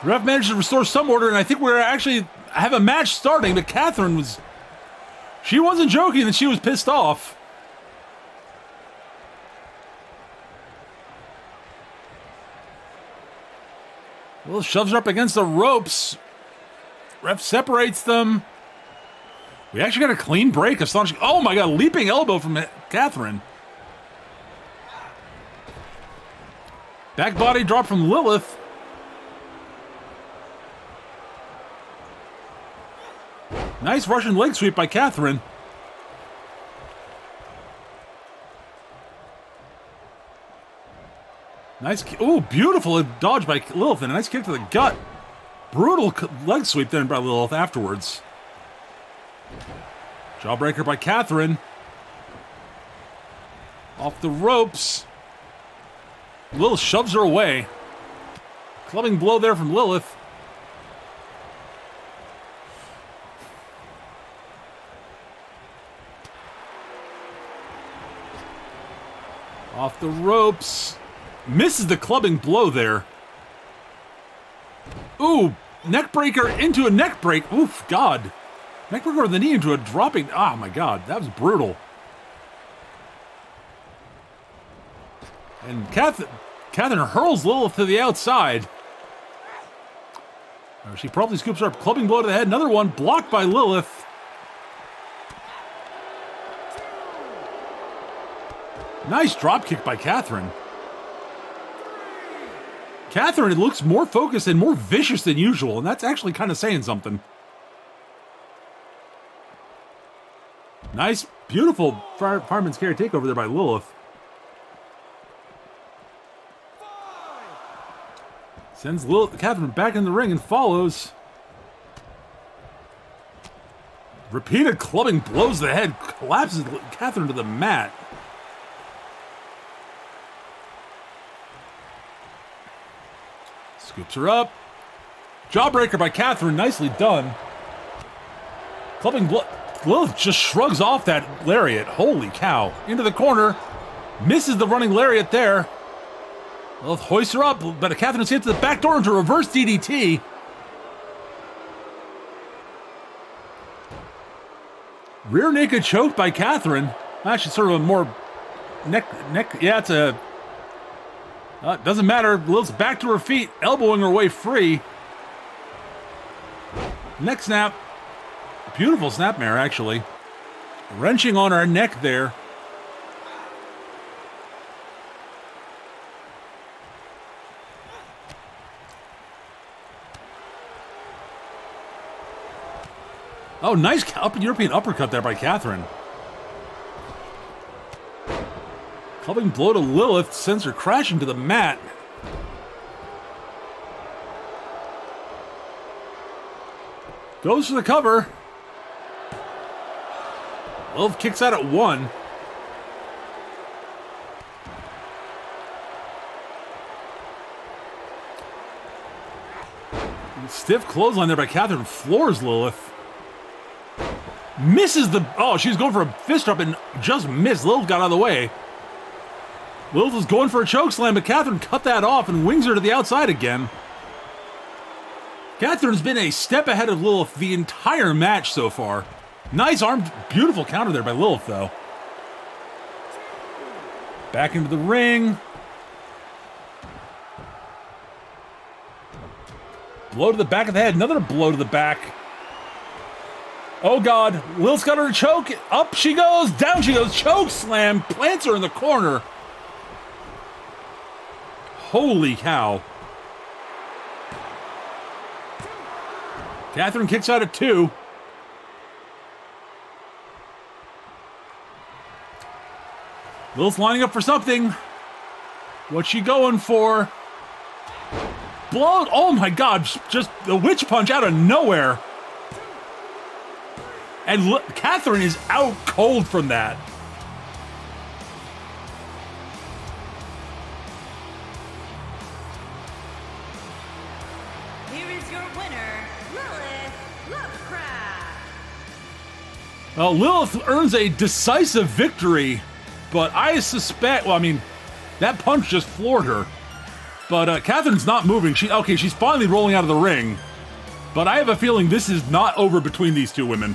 A: The ref managed to restore some order, and I think we're actually have a match starting, but Catherine she wasn't joking that she was pissed off. Well, shoves her up against the ropes. Ref separates them. We actually got a clean break. Astonishing. Oh my god, leaping elbow from Catherine. Back body drop from Lilith. Nice Russian leg sweep by Catherine. Nice, beautiful dodge by Lilith and a nice kick to the gut. Brutal leg sweep then by Lilith afterwards. Jawbreaker by Catherine. Off the ropes. Lilith shoves her away. Clubbing blow there from Lilith. Off the ropes. Misses the clubbing blow there. Ooh, neckbreaker into a neckbreak. Oof, God. Neckbreaker with the knee into a dropping. Oh my God, that was brutal. And Catherine hurls Lilith to the outside. She probably scoops her up. Clubbing blow to the head. Another one blocked by Lilith. Nice drop kick by Catherine. Catherine looks more focused and more vicious than usual, and that's actually kind of saying something. Nice, beautiful fireman's carry takeover there by Lilith. Sends Catherine back in the ring and follows. Repeated clubbing blows the head, collapses Catherine to the mat. Scoops her up. Jawbreaker by Catherine, nicely done. Clubbing Lilith just shrugs off that lariat. Holy cow. Into the corner. Misses the running lariat there. Lilith hoists her up, but Catherine escapes to the back door into reverse DDT. Rear naked choke by Catherine. Actually, sort of a more neck. Yeah, it's a. Doesn't matter. Lilith's back to her feet, elbowing her way free. Neck snap. Beautiful snapmare, actually. Wrenching on her neck there. Oh, nice European uppercut there by Catherine. Clubbing blow to Lilith sends her crashing to the mat. Goes for the cover. Lilith kicks out at 1. Stiff clothesline there by Catherine. Floors Lilith. Misses the... Oh, she's going for a fist drop and just missed. Lilith got out of the way. Lilith was going for a choke slam, but Catherine cut that off and wings her to the outside again. Catherine's been a step ahead of Lilith the entire match so far. Nice arm, beautiful counter there by Lilith, though. Back into the ring. Blow to the back of the head, another blow to the back. Oh God, Lilith's got her choke. Up she goes, down she goes, choke slam, plants her in the corner. Holy cow. Catherine kicks out at 2. Lilith's lining up for something. What's she going for? Blow! Oh my God! Just the witch punch out of nowhere. And Catherine is out cold from that.
D: Here is your winner, Lilith Lovecraft.
A: Lilith earns a decisive victory, but I suspect, well, I mean, that punch just floored her. But Catherine's not moving. She's finally rolling out of the ring. But I have a feeling this is not over between these two women.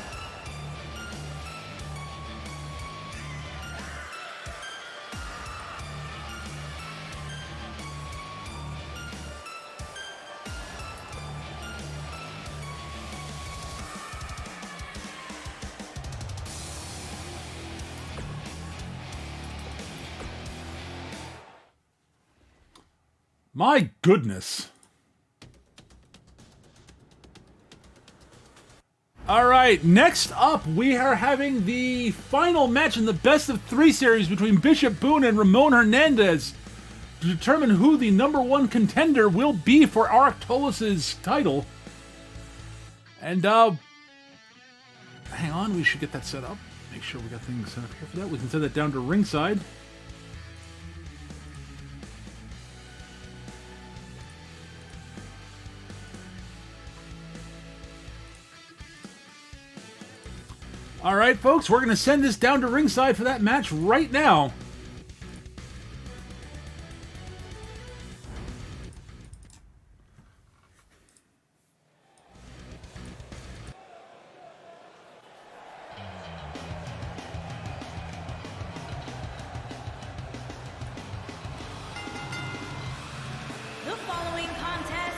A: My goodness. All right, next up, we are having the final match in the best of 3 series between Bishop Boone and Ramon Hernandez to determine who the #1 contender will be for Arcturus' title. And, hang on, we should get that set up. Make sure we got things set up here for that. We can send that down to ringside. All right, folks, we're going to send this down to ringside for that match right now.
D: The following contest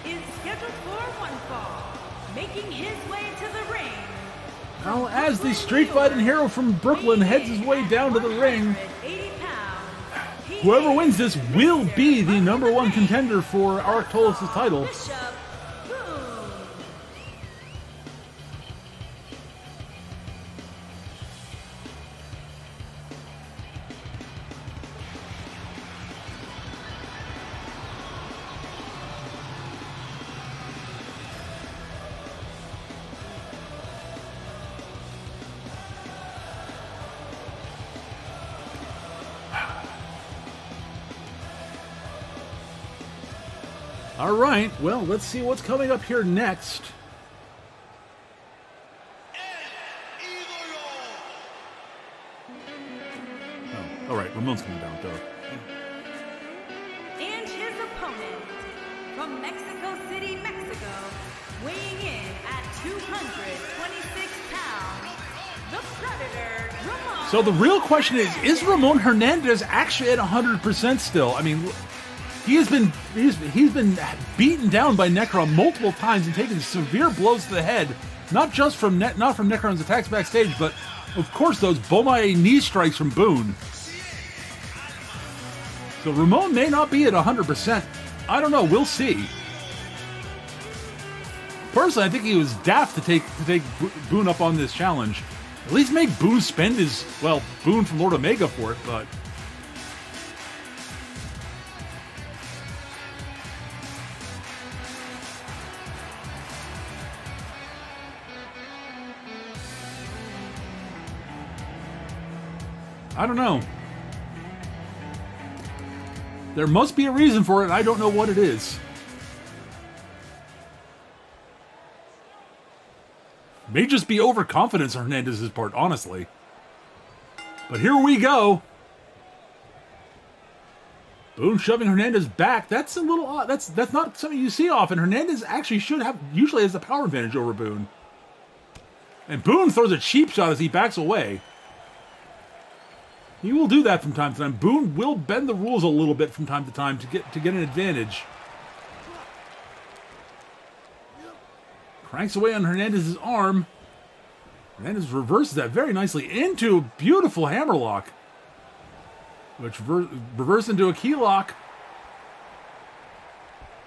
D: is scheduled for one fall. Making his way to the ring.
A: Now, as the street fighting hero from Brooklyn heads his way down to the ring, whoever wins this will be the #1 contender for Arcturus' title.
D: Bishop Boone.
A: All right, well, let's see what's coming up here next. Oh, all right, Ramon's coming down, though.
D: And his opponent from Mexico City, Mexico, weighing in at 226 pounds, the Predator, Ramon.
A: So the real question is Ramon Hernandez actually at 100% still? I mean, he's been beaten down by Necron multiple times and taken severe blows to the head, not just from not from Necron's attacks backstage, but of course those Bomaye knee strikes from Boone. So Ramon may not be at 100%. I don't know. We'll see. Personally, I think he was daft to take Boone up on this challenge. At least make Boone spend his, well, Boone from Lord Omega for it, but... I don't know. There must be a reason for it, and I don't know what it is. May just be overconfidence on Hernandez's part, honestly. But here we go. Boone shoving Hernandez back. That's a little odd. That's not something you see often. Hernandez actually usually has the power advantage over Boone. And Boone throws a cheap shot as he backs away. He will do that from time to time. Boone will bend the rules a little bit from time to time to get an advantage. Cranks away on Hernandez's arm. Hernandez reverses that very nicely into a beautiful hammerlock, which reverses into a key lock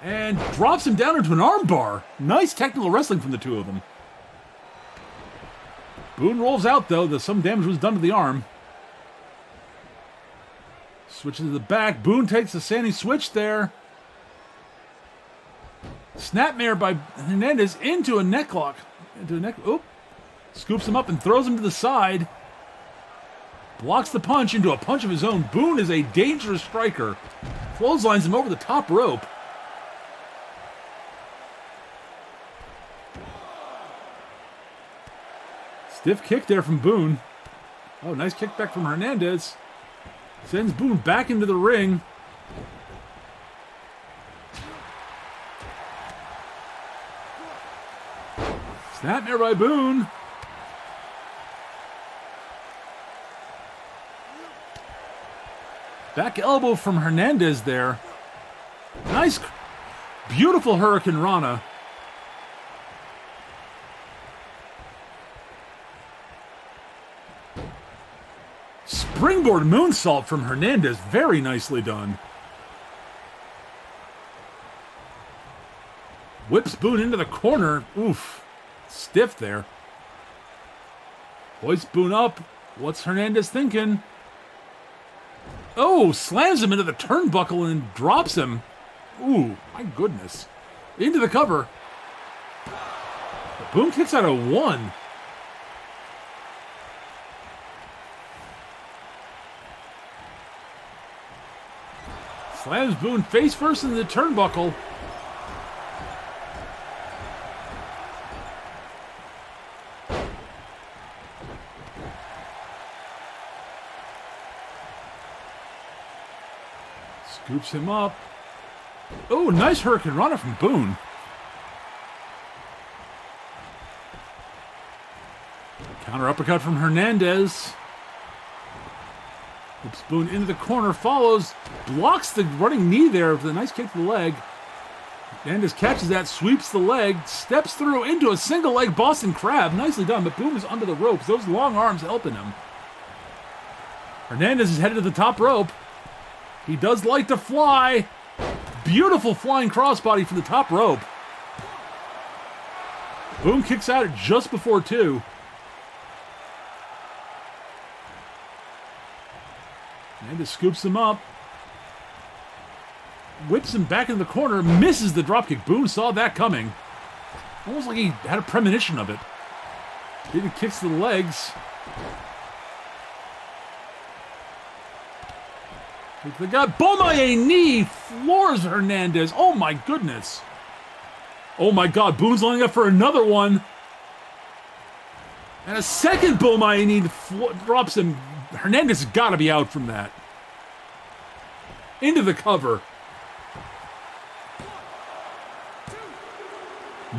A: and drops him down into an armbar. Nice technical wrestling from the two of them. Boone rolls out, though. Some damage was done to the arm. Switches to the back. Boone takes a standing switch there. Snapmare by Hernandez into a necklock. Oop. Scoops him up and throws him to the side. Blocks the punch into a punch of his own. Boone is a dangerous striker. Clotheslines him over the top rope. Stiff kick there from Boone. Oh, nice kick back from Hernandez. Sends Boone back into the ring. Snapmare by Boone. Back elbow from Hernandez there. Nice, beautiful Hurricane Rana. Springboard moonsault from Hernandez. Very nicely done. Whips Boone into the corner. Oof. Stiff there. Hoists Boone up. What's Hernandez thinking? Oh, slams him into the turnbuckle and drops him. Ooh, my goodness. Into the cover. Boone kicks out a 1. Slams Boone face first into the turnbuckle. Scoops him up. Oh, nice Hurricane Rana from Boone. Counter uppercut from Hernandez. Whips Boone into the corner, follows, blocks the running knee there with a nice kick to the leg. Hernandez catches that, sweeps the leg, steps through into a single leg Boston Crab. Nicely done, but Boone is under the ropes. Those long arms helping him. Hernandez is headed to the top rope. He does like to fly. Beautiful flying crossbody from the top rope. Boone kicks out at just before 2. Hernandez scoops him up. Whips him back in the corner. Misses the dropkick. Boone saw that coming. Almost like he had a premonition of it. Then he kicks to the legs. They got Bomaye knee, floors Hernandez. Oh my goodness. Oh my god, Boone's lining up for another one. And a second Bomaye knee drops him. Hernandez has got to be out from that. Into the cover.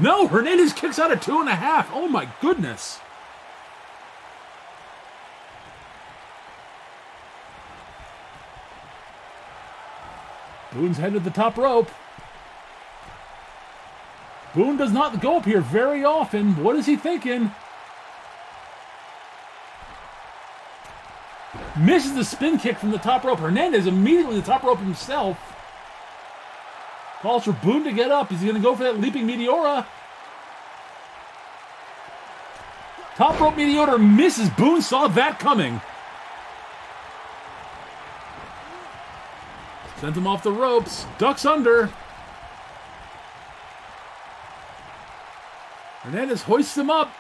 A: No, Hernandez kicks out at 2.5. Oh my goodness. Boone's headed to the top rope. Boone does not go up here very often. What is he thinking? Misses the spin kick from the top rope. Hernandez immediately the top rope himself. Calls for Boone to get up. Is he going to go for that leaping Meteora? Top rope Meteora misses. Boone saw that coming. Sends him off the ropes. Ducks under. Hernandez hoists him up.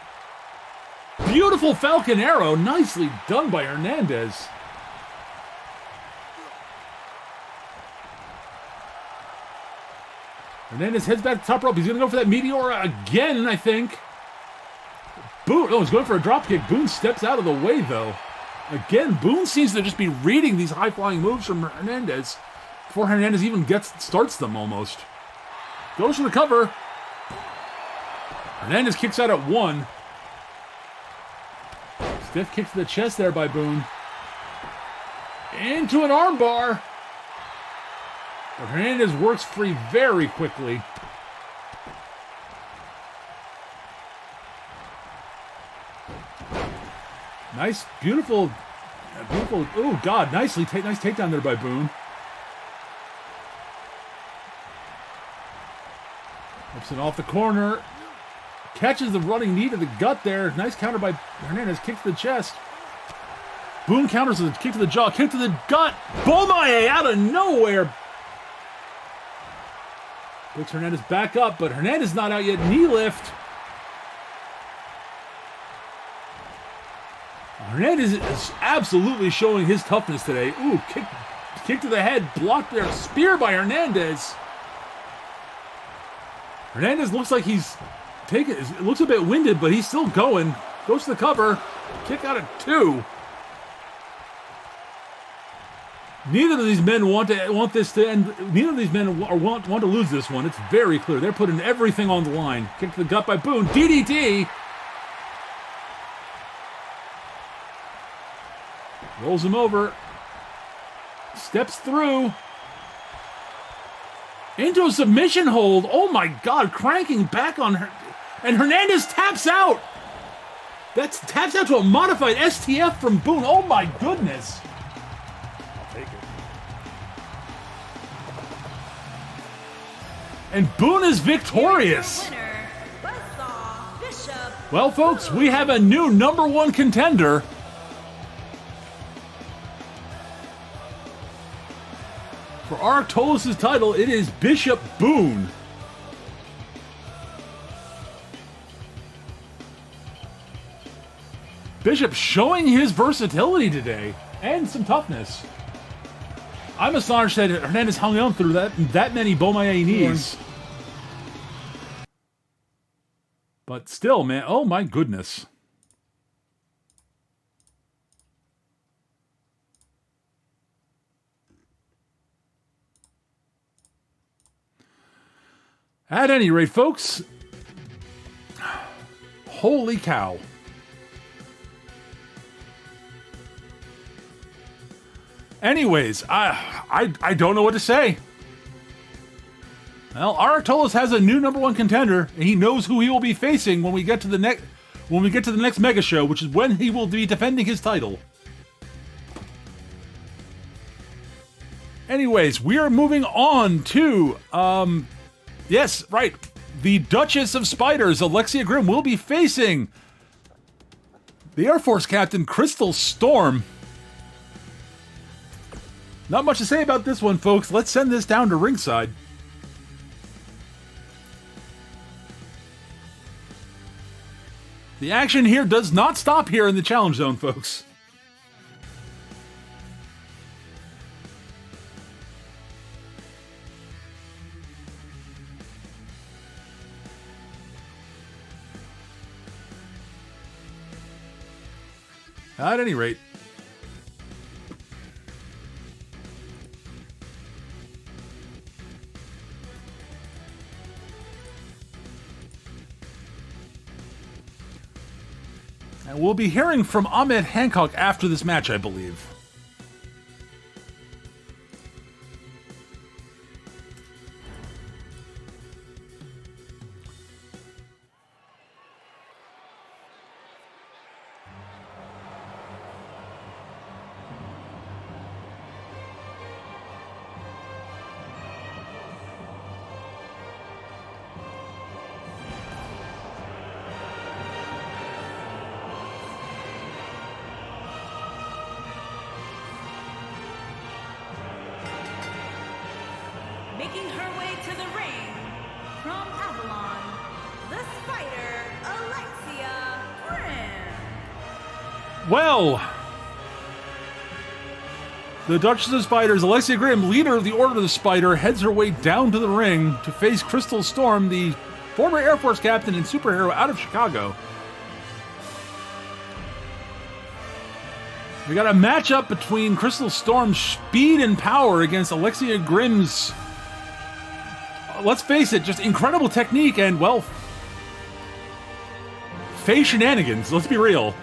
A: Beautiful Falcon Arrow. Nicely done by Hernandez. Hernandez heads back to the top rope. He's going to go for that Meteor again, I think. Boone, he's going for a dropkick. Boone steps out of the way, though. Again, Boone seems to just be reading these high-flying moves from Hernandez before Hernandez even starts them almost. Goes for the cover. Hernandez kicks out at 1. Stiff kick to the chest there by Boone. Into an armbar. But Hernandez works free very quickly. Nice, beautiful. Oh God, nice takedown there by Boone. Ups it off the corner. Catches the running knee to the gut there. Nice counter by Hernandez. Kick to the chest. Boone counters with a kick to the jaw. Kick to the gut. Bomaye out of nowhere. Picks Hernandez back up, but Hernandez not out yet. Knee lift. Hernandez is absolutely showing his toughness today. Ooh, kick to the head. Blocked there. Spear by Hernandez. Hernandez looks like he's taking. It looks a bit winded, but he's still going. Goes to the cover. Kick out at 2. Neither of these men want this to end. Neither of these men want to lose this one. It's very clear. They're putting everything on the line. Kick to the gut by Boone. DDT. Rolls him over. Steps through. Into a submission hold. Oh my God. Cranking back on her. And Hernandez taps out. That's taps out to a modified STF from Boone. Oh my goodness. And Boone is victorious.
D: Winner, Buzzsaw Bishop.
A: Well, folks, we have a new #1 contender. For Arctolis' title, it is Bishop Boone. Bishop showing his versatility today and some toughness. I'm astonished that Hernandez hung on through that many Bomaye knees. But still, man, oh my goodness. At any rate, folks, holy cow. Anyways, I don't know what to say. Well, Arctolis has a new #1 contender, and he knows who he will be facing when we get to the next mega show, which is when he will be defending his title. Anyways, we are moving on to yes, right. The Duchess of Spiders, Alexia Grimm, will be facing the Air Force Captain Crystal Storm. Not much to say about this one, folks. Let's send this down to ringside. The action here does not stop here in the challenge zone, folks. At any rate, and we'll be hearing from Ahmed Hancock after this match, I believe.
D: Making her way to the ring from Avalon, the Spider, Alexia Grimm.
A: Well, The Duchess of Spiders, Alexia Grimm, leader of the Order of the Spider, heads her way down to the ring to face Crystal Storm, the former Air Force captain and superhero out of Chicago. We got a matchup between Crystal Storm's speed and power against Alexia Grimm's, let's face it, just incredible technique and, well, face shenanigans. Let's be real.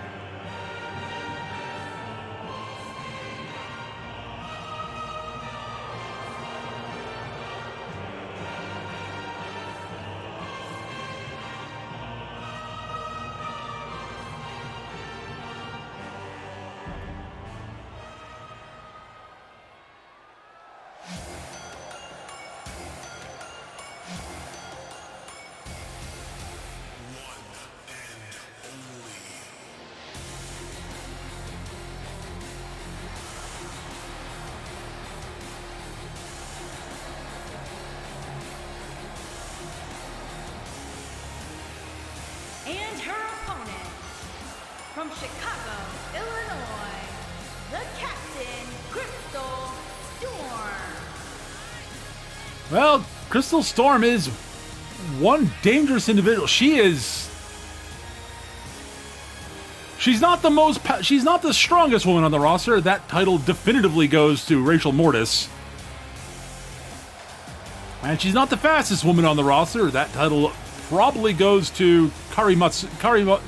D: And her opponent, from Chicago, Illinois, the Captain, Crystal Storm.
A: Well, Crystal Storm is one dangerous individual. She's not she's not the strongest woman on the roster. That title definitively goes to Rachel Mortis. And she's not the fastest woman on the roster. That title probably goes to Kari Matsumoto,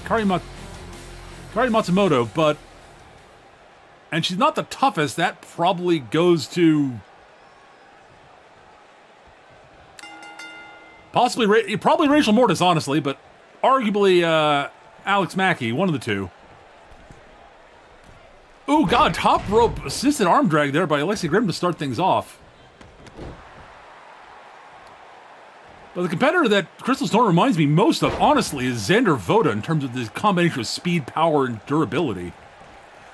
A: but... And she's not the toughest. That probably goes to... probably Rachel Mortis, honestly, but arguably Alex Mackey, one of the two. Ooh, God, top rope assisted arm drag there by Alexia Grimm to start things off. But the competitor that Crystal Storm reminds me most of, honestly, is Xander Voda in terms of this combination of speed, power, and durability.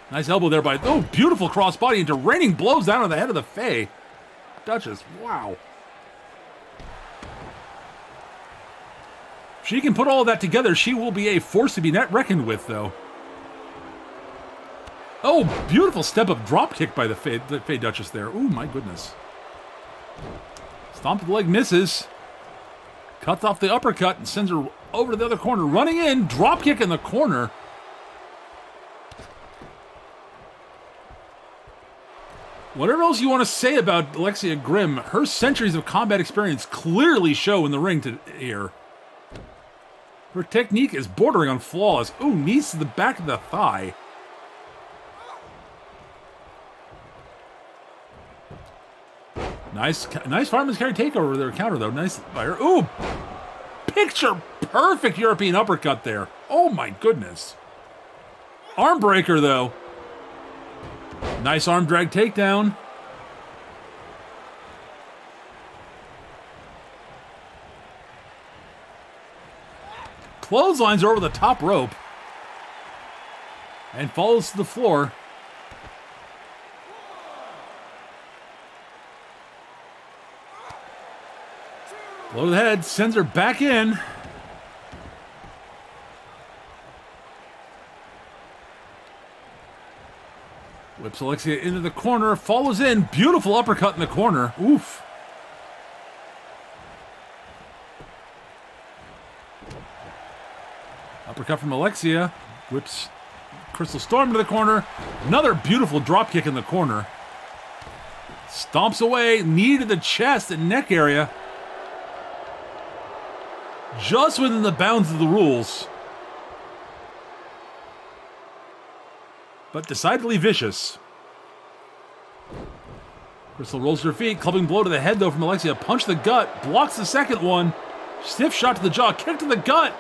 A: Nice elbow there by... Oh, beautiful crossbody into raining blows down on the head of the Fae. Duchess, wow. If she can put all of that together, she will be a force to be reckoned with, though. Oh, beautiful step-up drop kick by the Fae Duchess there. Ooh, my goodness. Stomp to the leg, misses. Cuts off the uppercut and sends her over to the other corner. Running in, drop kick in the corner. Whatever else you want to say about Alexia Grimm, her centuries of combat experience clearly show in the ring here. Her technique is bordering on flawless. Ooh, knees to the back of the thigh. Nice fireman's carry takeover their counter, though. Nice fire. Ooh! Picture perfect European uppercut there. Oh, my goodness. Arm breaker, though. Nice arm drag takedown. Clotheslines are over the top rope. And falls to the floor. Blow to the head, sends her back in. Whips Alexia into the corner, follows in. Beautiful uppercut in the corner. Oof. Uppercut from Alexia. Whips Crystal Storm to the corner. Another beautiful drop kick in the corner. Stomps away, knee to the chest and neck area. Just within the bounds of the rules. But decidedly vicious. Crystal rolls to her feet, clubbing blow to the head though from Alexia. Punch to the gut, blocks the second one. Stiff shot to the jaw, kick to the gut.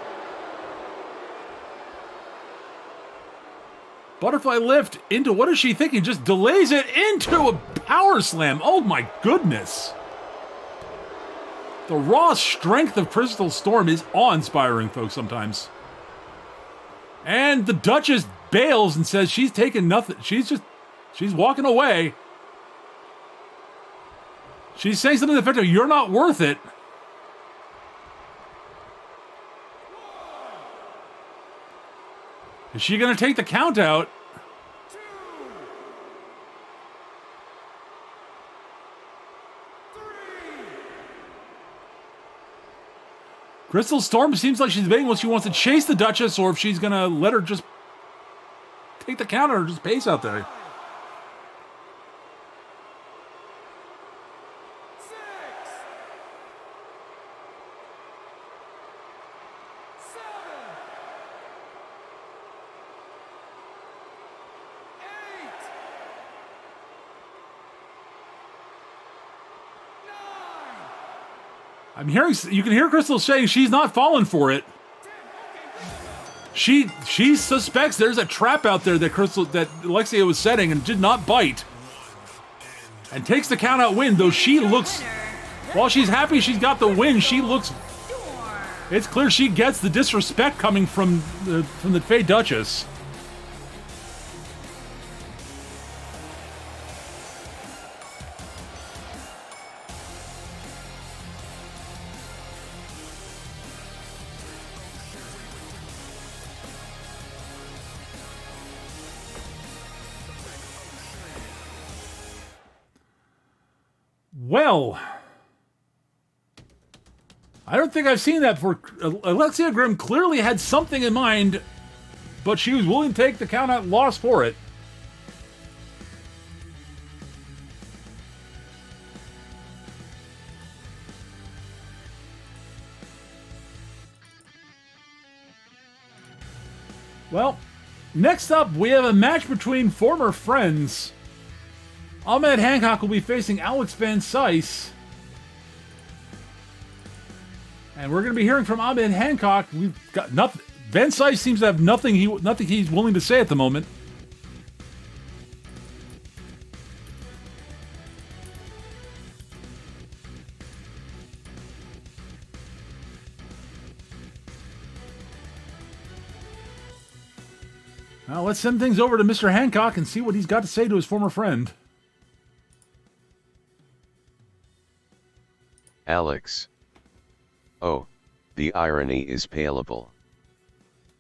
A: Butterfly lift into, what is she thinking? Just delays it into a power slam. Oh my goodness. The raw strength of Crystal Storm is awe-inspiring, folks, sometimes. And the Duchess bails and says she's taking nothing. She's walking away. She's saying something to the effect of, "You're not worth it." Is she going to take the count out? Crystal Storm seems like she's debating whether she wants to chase the Duchess or if she's going to let her just take the counter or just pace out there.
F: 6, 7, 8, 9.
A: I'm hearing, you can hear Crystal saying she's not falling for it. She suspects there's a trap out there that Alexia was setting and did not bite. And takes the count out win, though she looks, while she's happy she's got the win, she looks, it's clear she gets the disrespect coming from the Fey Duchess. Well, I don't think I've seen that before. Alexia Grimm clearly had something in mind, but she was willing to take the count-out loss for it. Well, next up, we have a match between former friends. Ahmed Hancock will be facing Alex Van Cise. And we're going to be hearing from Ahmed Hancock. We've got nothing. Van Cise seems to have nothing he's willing to say at the moment. Now let's send things over to Mr. Hancock and see what he's got to say to his former friend.
G: Alex. Oh, the irony is palpable.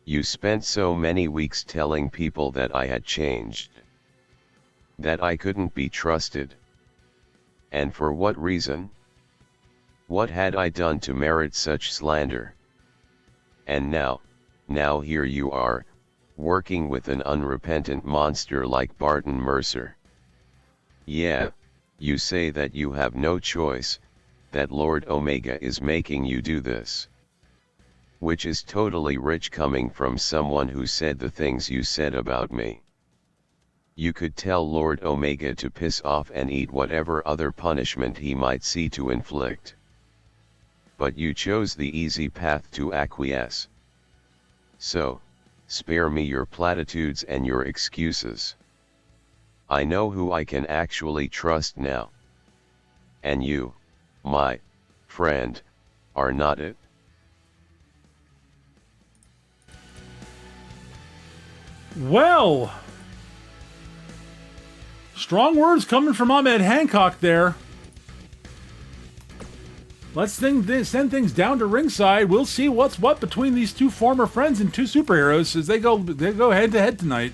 G: You spent so many weeks telling people that I had changed. That I couldn't be trusted. And for what reason? What had I done to merit such slander? And now here you are, working with an unrepentant monster like Barton Mercer. Yeah, you say that you have no choice, that Lord Omega is making you do this. Which is totally rich coming from someone who said the things you said about me. You could tell Lord Omega to piss off and eat whatever other punishment he might see to inflict. But you chose the easy path to acquiesce. So, spare me your platitudes and your excuses. I know who I can actually trust now. And you, my friend, are not it?
A: Well, strong words coming from Ahmed Hancock there. Let's send things down to ringside. We'll see what's what between these two former friends and two superheroes as they go head to head tonight.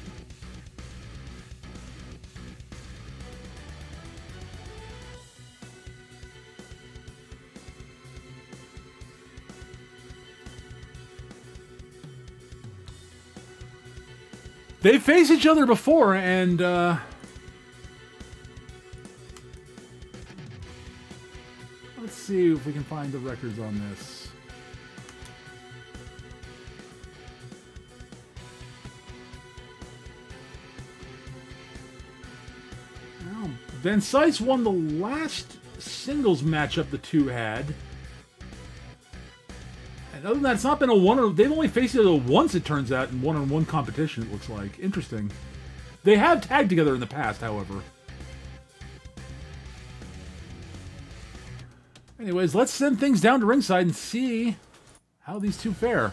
A: They faced each other before, and let's see if we can find the records on this. Now, Van Cise won the last singles matchup the two had. And other than that, it's not been a one. They've only faced each other once, it turns out, in one-on-one competition. It looks like interesting. They have tagged together in the past, however. Anyways, let's send things down to ringside and see how these two fare.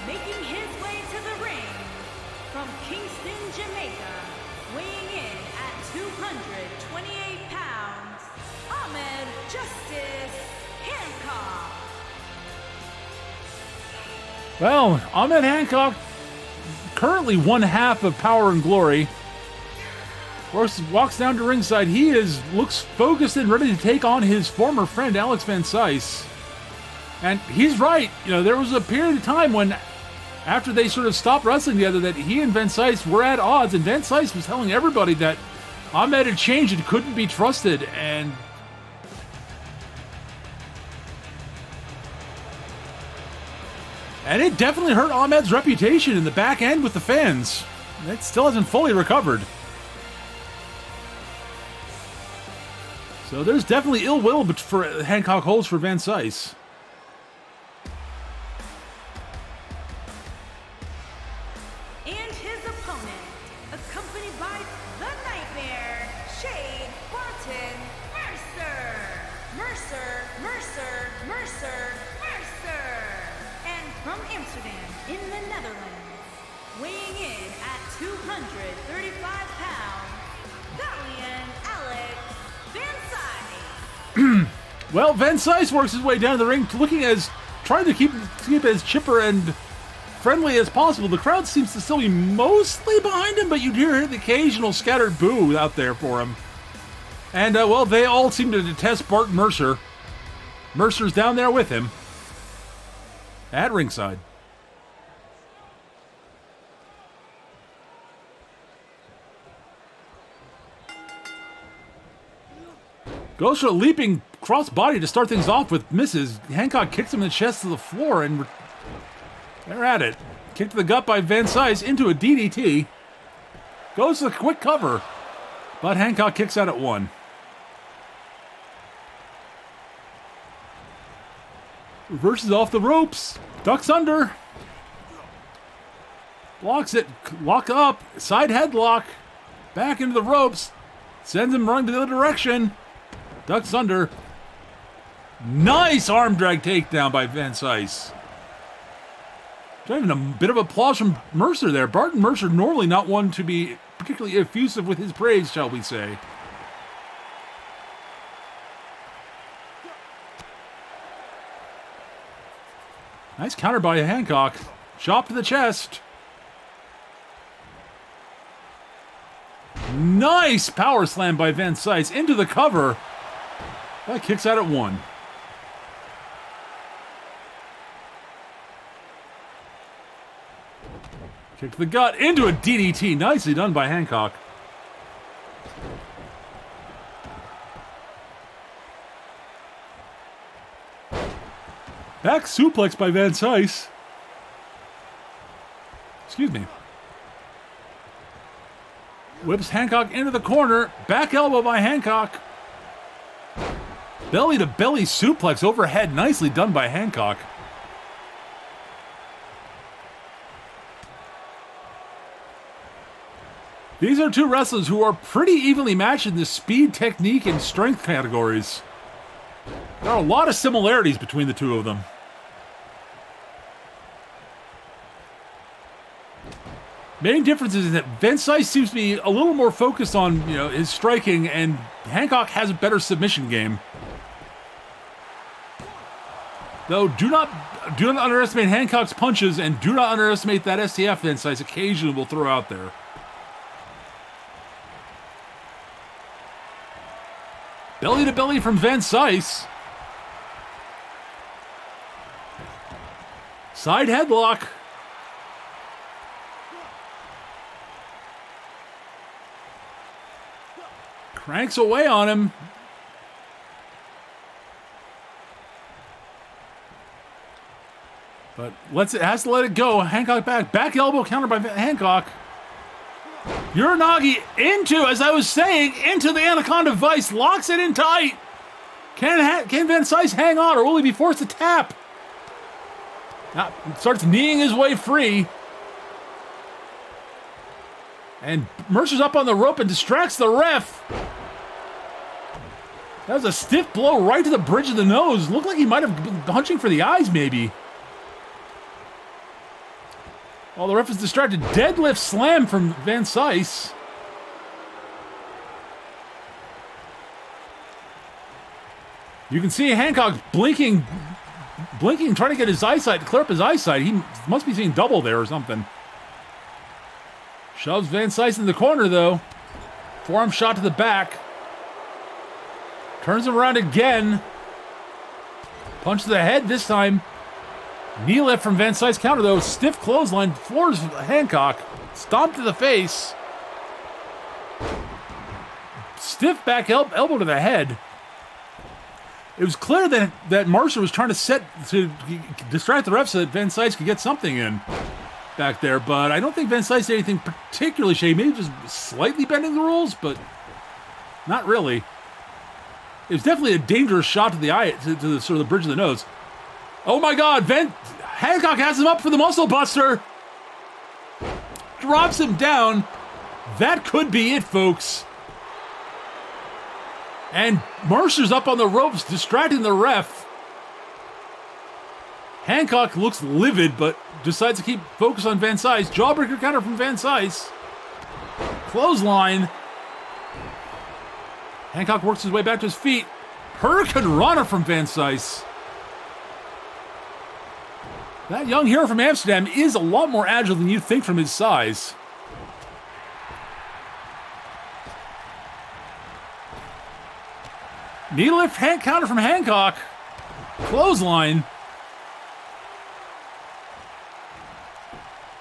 D: Making his way to the ring from Kingston, Jamaica, weighing in at 228 pounds, Ahmed Justice Hancock.
A: Well, Ahmed Hancock, currently one half of Power and Glory, walks down to ringside. He looks focused and ready to take on his former friend Alex Van Cise. And he's right. You know, there was a period of time when, after they sort of stopped wrestling together, that he and Van Cise were at odds, and Van Cise was telling everybody that Ahmed had changed and couldn't be trusted. And it definitely hurt Ahmed's reputation in the back end with the fans. It still hasn't fully recovered. So there's definitely ill will for Hancock holds for Van Cise.
D: And his opponent, accompanied by the Nightmare, Shade Barton Mercer. Mercer. And from Amsterdam, in the Netherlands, weighing in at 235 pounds, Valiant Alex Van Cise.
A: Well, Van Cise works his way down the ring, trying to keep as chipper and friendly as possible. The crowd seems to still be mostly behind him, but you do hear the occasional scattered boo out there for him. And, well, they all seem to detest Bart Mercer. Mercer's down there with him at ringside. Goes for a leaping cross-body to start things off with misses. Hancock kicks him in the chest to the floor, and they're at it. Kick to the gut by Van Cise into a DDT. Goes to the quick cover, but Hancock kicks out at one. Reverses off the ropes. Ducks under. Blocks it. Lock up. Side headlock. Back into the ropes. Sends him running to the other direction. Ducks under. Nice arm drag takedown by Van Cise. Even a bit of applause from Mercer there. Barton Mercer, normally not one to be particularly effusive with his praise, shall we say. Nice counter by Hancock. Chop to the chest. Nice power slam by Van Cise into the cover. That kicks out at one. Kick to the gut into a DDT. Nicely done by Hancock. Back suplex by Van Cise. Excuse me. Whips Hancock into the corner. Back elbow by Hancock. Belly to belly suplex overhead. Nicely done by Hancock. These are two wrestlers who are pretty evenly matched in the speed, technique, and strength categories. There are a lot of similarities between the two of them. Main difference is that Van Cise seems to be a little more focused on, his striking, and Hancock has a better submission game. Though, do not underestimate Hancock's punches, and do not underestimate that STF Van Cise occasionally will throw out there. Belly to belly from Van Cise. Side headlock. Cranks away on him. But has to let it go. Hancock back. Back elbow counter by Hancock. Uranagi into the Anaconda Vice. Locks it in tight. Can Van Cise hang on, or will he be forced to tap? Starts kneeing his way free. And Mercer's up on the rope and distracts the ref. That was a stiff blow right to the bridge of the nose. Looked like he might have been punching for the eyes, maybe. While the ref is distracted, deadlift slam from Van Cise. You can see Hancock blinking, trying to get his eyesight, to clear up his eyesight. He must be seeing double there or something. Shoves Van Cise in the corner, though. Forearm shot to the back. Turns him around again. Punch to the head this time. Knee lift from Van Cise counter, though. Stiff clothesline, floors Hancock. Stomp to the face. Stiff back elbow to the head. It was clear that Mercer was trying to distract the ref so that Van Cise could get something in back there, but I don't think Van Cise did anything particularly shady. Maybe just slightly bending the rules, but not really. It was definitely a dangerous shot to the eye, to the sort of the bridge of the nose. Oh my God, Hancock has him up for the muscle buster. Drops him down. That could be it, folks. And Mercer's up on the ropes, distracting the ref. Hancock looks livid, but decides to keep focus on Van Cise. Jawbreaker counter from Van Cise. Clothesline. Hancock works his way back to his feet. Hurricane Rana from Van Cise. That young hero from Amsterdam is a lot more agile than you'd think from his size. Knee lift hand counter from Hancock. Clothesline.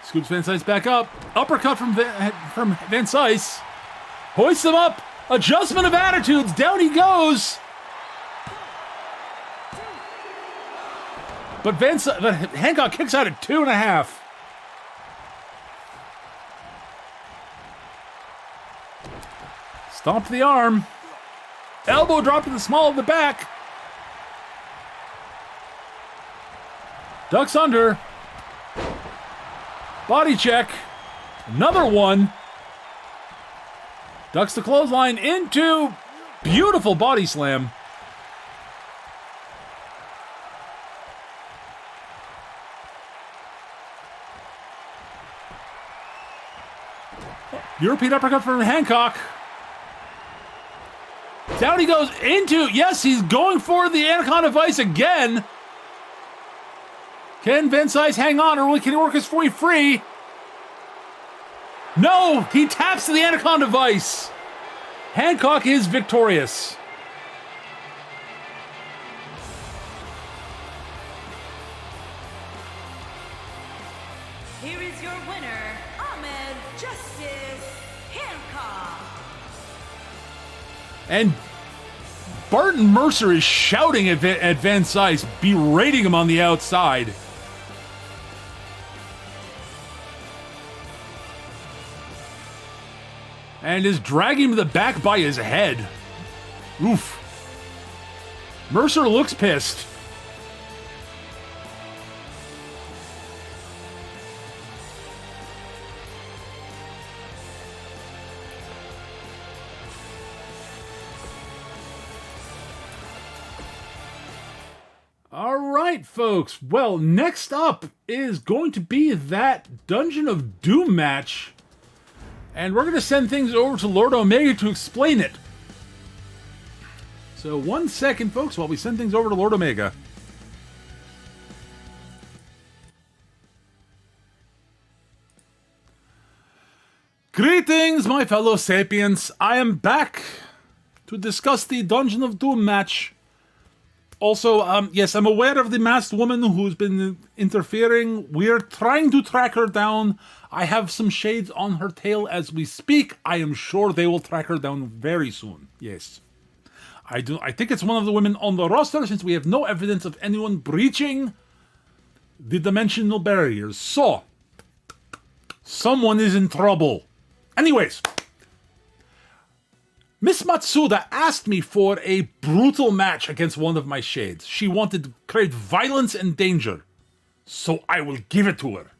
A: Scoops Van Cise back up. Uppercut from Van Cise. Hoists him up. Adjustment of attitudes. Down he goes. But Hancock kicks out at 2.5. Stomp to the arm. Elbow drop to the small of the back. Ducks under. Body check. Another one. Ducks the clothesline into beautiful body slam. European uppercut from Hancock. Down he goes into, yes, he's going for the Anaconda Vice again. Can Van Cise hang on, or can he work his way free? No, he taps to the Anaconda Vice. Hancock is victorious.
D: Here is your winner, Ahmed Justice Hancock.
A: And Barton Mercer is shouting at Van Cise, berating him on the outside. And is dragging him to the back by his head. Oof. Mercer looks pissed. All right, folks. Well, next up is going to be that Dungeon of Doom match. And we're going to send things over to Lord Omega to explain it. So 1 second, folks, while we send things over to Lord Omega. Greetings, my fellow sapiens. I am back to discuss the Dungeon of Doom match. Also, yes, I'm aware of the masked woman who's been interfering. We're trying to track her down. I have some shades on her tail as we speak. I am sure they will track her down very soon. Yes. I think it's one of the women on the roster, since we have no evidence of anyone breaching the dimensional barriers. So, someone is in trouble. Anyways, Miss Matsuda asked me for a brutal match against one of my shades. She wanted to create violence and danger. So I will give it to her.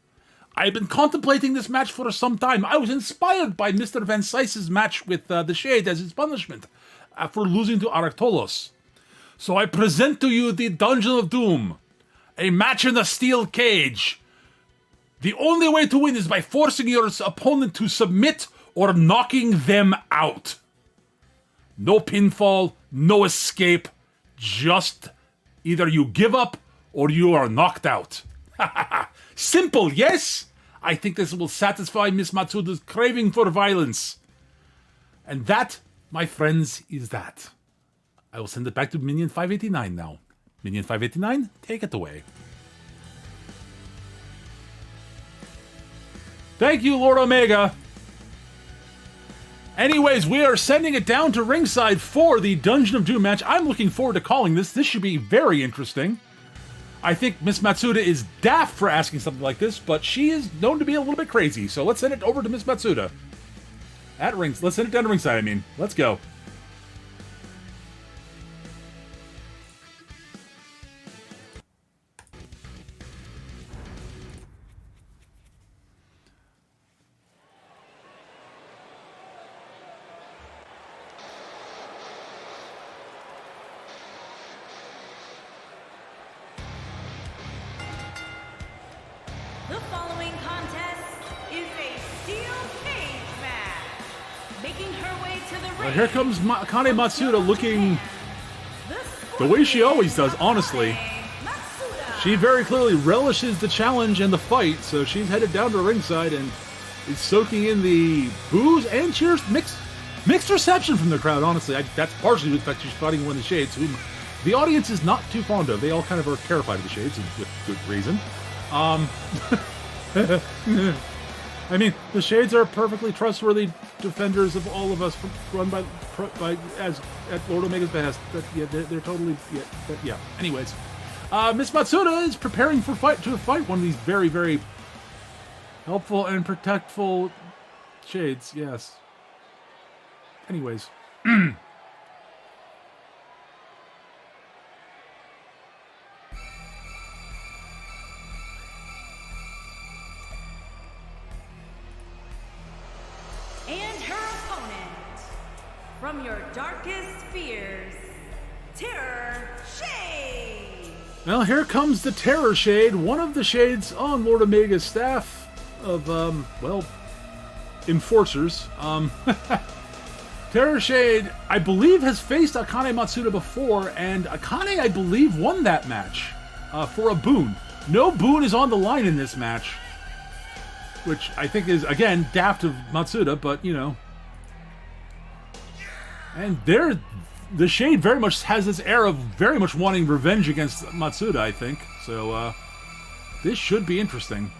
A: I've been contemplating this match for some time. I was inspired by Mr. Van Cise's match with the Shade as his punishment for losing to Arctolos. So I present to you the Dungeon of Doom, a match in a steel cage The only way to win is by forcing your opponent to submit or knocking them out. No pinfall, no escape. Just either you give up or you are knocked out. Simple, yes? I think this will satisfy Miss Matsuda's craving for violence. And that, my friends, is that. I will send it back to Minion 589 now. Minion 589, take it away. Thank you, Lord Omega. Anyways, we are sending it down to ringside for the Dungeon of Doom match. I'm looking forward to calling this. This should be very interesting. I think Miss Matsuda is daft for asking something like this, but she is known to be a little bit crazy. So let's send it over to Miss Matsuda. Let's send it down to ringside, I mean. Let's go.
D: The following contest is a steel cage match. Making her way to the ring.
A: Well, here comes Akane Matsuda looking the way she always does, honestly. She very clearly relishes the challenge and the fight, so she's headed down to ringside and is soaking in the boos and cheers. Mixed reception from the crowd, honestly. That's partially the fact she's fighting one of the Shades, whom the audience is not too fond of. They all kind of are terrified of the Shades, with good reason. I mean, the Shades are perfectly trustworthy defenders of all of us, run by as at Lord Omega's behest. But yeah, they're totally yeah. Anyways, Miss Matsuda is preparing to fight one of these very, very helpful and protectful Shades. Yes. Anyways.
D: And her opponent, from your darkest fears, Terror Shade.
A: Well, here comes the Terror Shade, one of the Shades on Lord Omega's staff of, enforcers. Terror Shade, I believe, has faced Akane Matsuda before, and Akane, I believe, won that match for a boon. No boon is on the line in this match, which I think is, again, daft of Matsuda, but, you know. And the Shade very much has this air of very much wanting revenge against Matsuda, I think. So, this should be interesting.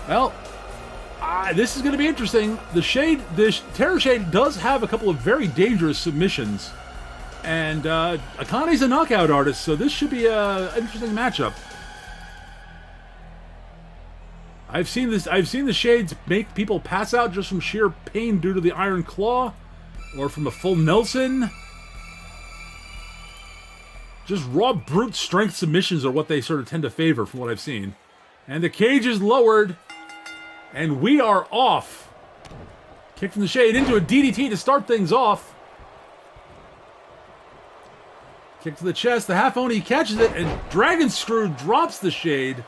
A: Well, this is going to be interesting. The Terror Shade does have a couple of very dangerous submissions, and Akane's a knockout artist, so this should be an interesting matchup. I've seen the Shades make people pass out just from sheer pain due to the Iron Claw, or from a full Nelson. Just raw brute strength submissions are what they sort of tend to favor, from what I've seen. And the cage is lowered. And we are off. Kick from the Shade into a DDT to start things off. Kick to the chest. The half Oni catches it, and Dragon Screw drops the Shade.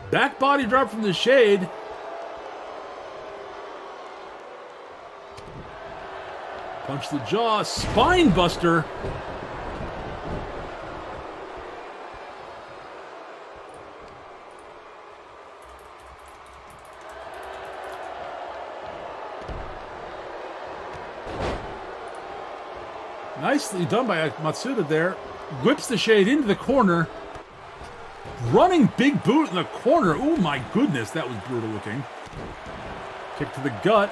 A: Back body drop from the Shade. Punch the jaw. Spine buster. Nicely done by Matsuda there. Whips the Shade into the corner. Running big boot in the corner. Oh my goodness, that was brutal looking. Kick to the gut.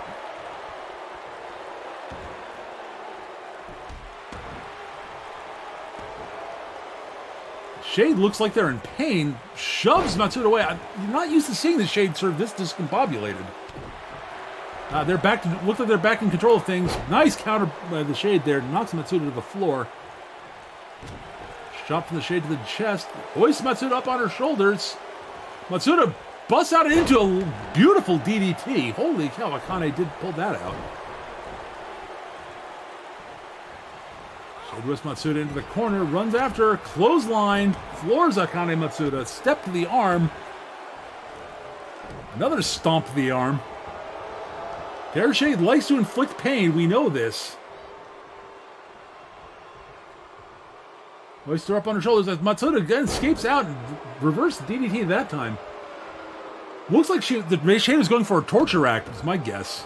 A: Shade looks like they're in pain. Shoves Matsuda away. You're not used to seeing the Shade sort of this discombobulated. They're back to look like they're back in control of things. Nice counter by the Shade there. Knocks Matsuda to the floor. Shot from the Shade to the chest. Hoists Matsuda up on her shoulders. Matsuda busts out into a beautiful DDT. Holy cow, Akane did pull that out. Shade whisks Matsuda into the corner, runs after her, clothesline, floors Akane Matsuda, step to the arm. Another stomp to the arm. Dare Shade likes to inflict pain, we know this. Hoists her up on her shoulders as Matsuda again escapes out and reverse DDT that time. Looks like the Shade was going for a torture rack, is my guess.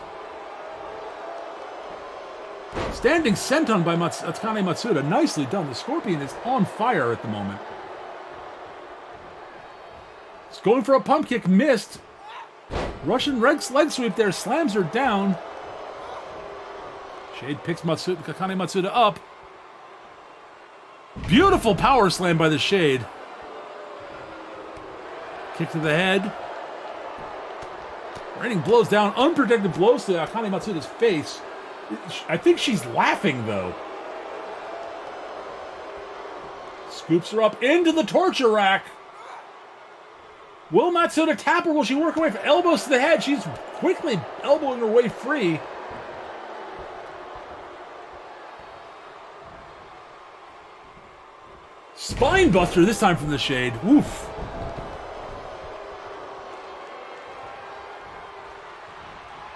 A: Standing senton by Akane Matsuda. Nicely done. The Scorpion is on fire at the moment. He's going for a pump kick. Missed. Russian leg sweep there. Slams her down. Shade picks Akane Matsuda up. Beautiful power slam by the Shade. Kick to the head. Raining blows down. Unprotected blows to Akane Matsuda's face. I think she's laughing, though. Scoops her up into the torture rack. Will Matsuda tap her? Will she work away for elbows to the head? She's quickly elbowing her way free. Spine buster this time from the Shade. Woof.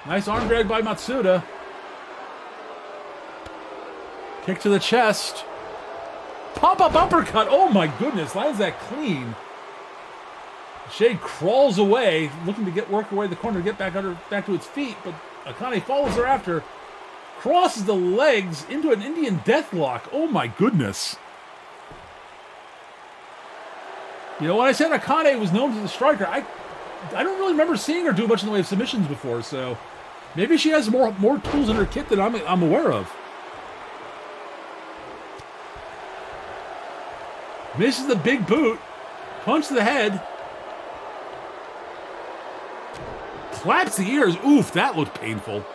A: Nice arm drag by Matsuda. Kick to the chest. Pop-up uppercut. Oh my goodness. Lands that clean. Shade crawls away, looking to work away the corner, get back to its feet, but Akane follows her after. Crosses the legs into an Indian deathlock. Oh my goodness. You know, when I said Akane was known as a striker, I don't really remember seeing her do much in the way of submissions before, so maybe she has more tools in her kit than I'm aware of. Misses the big boot. Punch to the head. Claps the ears. Oof, that looked painful.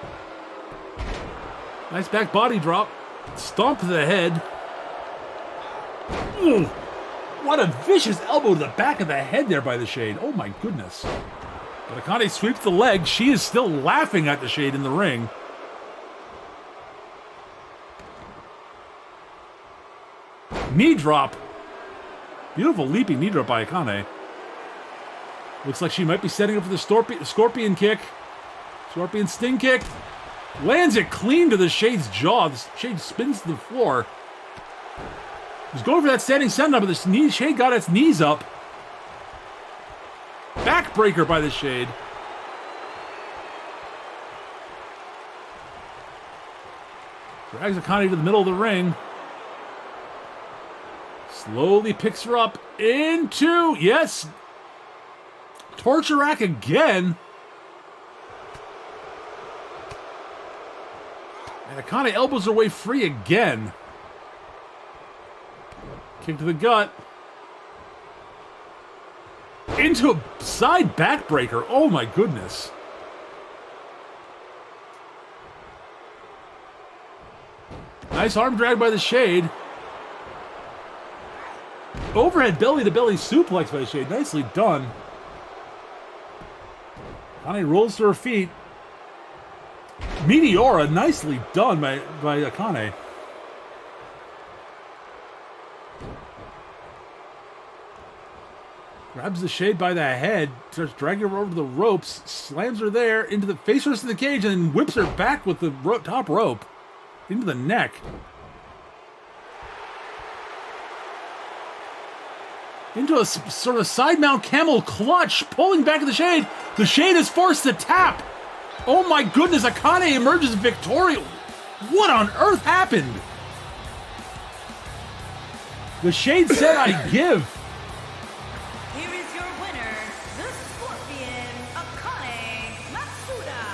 A: Nice back body drop. Stomp to the head. Ooh, what a vicious elbow to the back of the head there by the Shade. Oh my goodness. But Akane sweeps the leg. She is still laughing at the Shade in the ring. Knee drop. Beautiful leaping knee drop by Akane. Looks like she might be setting up for the scorpion kick. Scorpion sting kick. Lands it clean to the Shade's jaw. The Shade spins to the floor. He's going for that standing senton, but the Shade got its knees up. Backbreaker by the Shade. Drags Akane to the middle of the ring. Slowly picks her up into, yes, torture rack again. And Akane elbows her way free again. Kick to the gut. Into a side backbreaker. Oh my goodness. Nice arm drag by the Shade. Overhead belly-to-belly suplex by the Shade. Nicely done. Akane rolls to her feet. Meteora, nicely done by Akane. Grabs the Shade by the head, starts dragging her over the ropes, slams her there into the face first in the cage, and then whips her back with the top rope into the neck. Into a sort of side mount camel clutch, pulling back at the Shade. The Shade is forced to tap. Oh my goodness, Akane emerges victorious. What on earth happened? The Shade said, I give.
D: Here is your winner, the Scorpion, Akane Matsuda.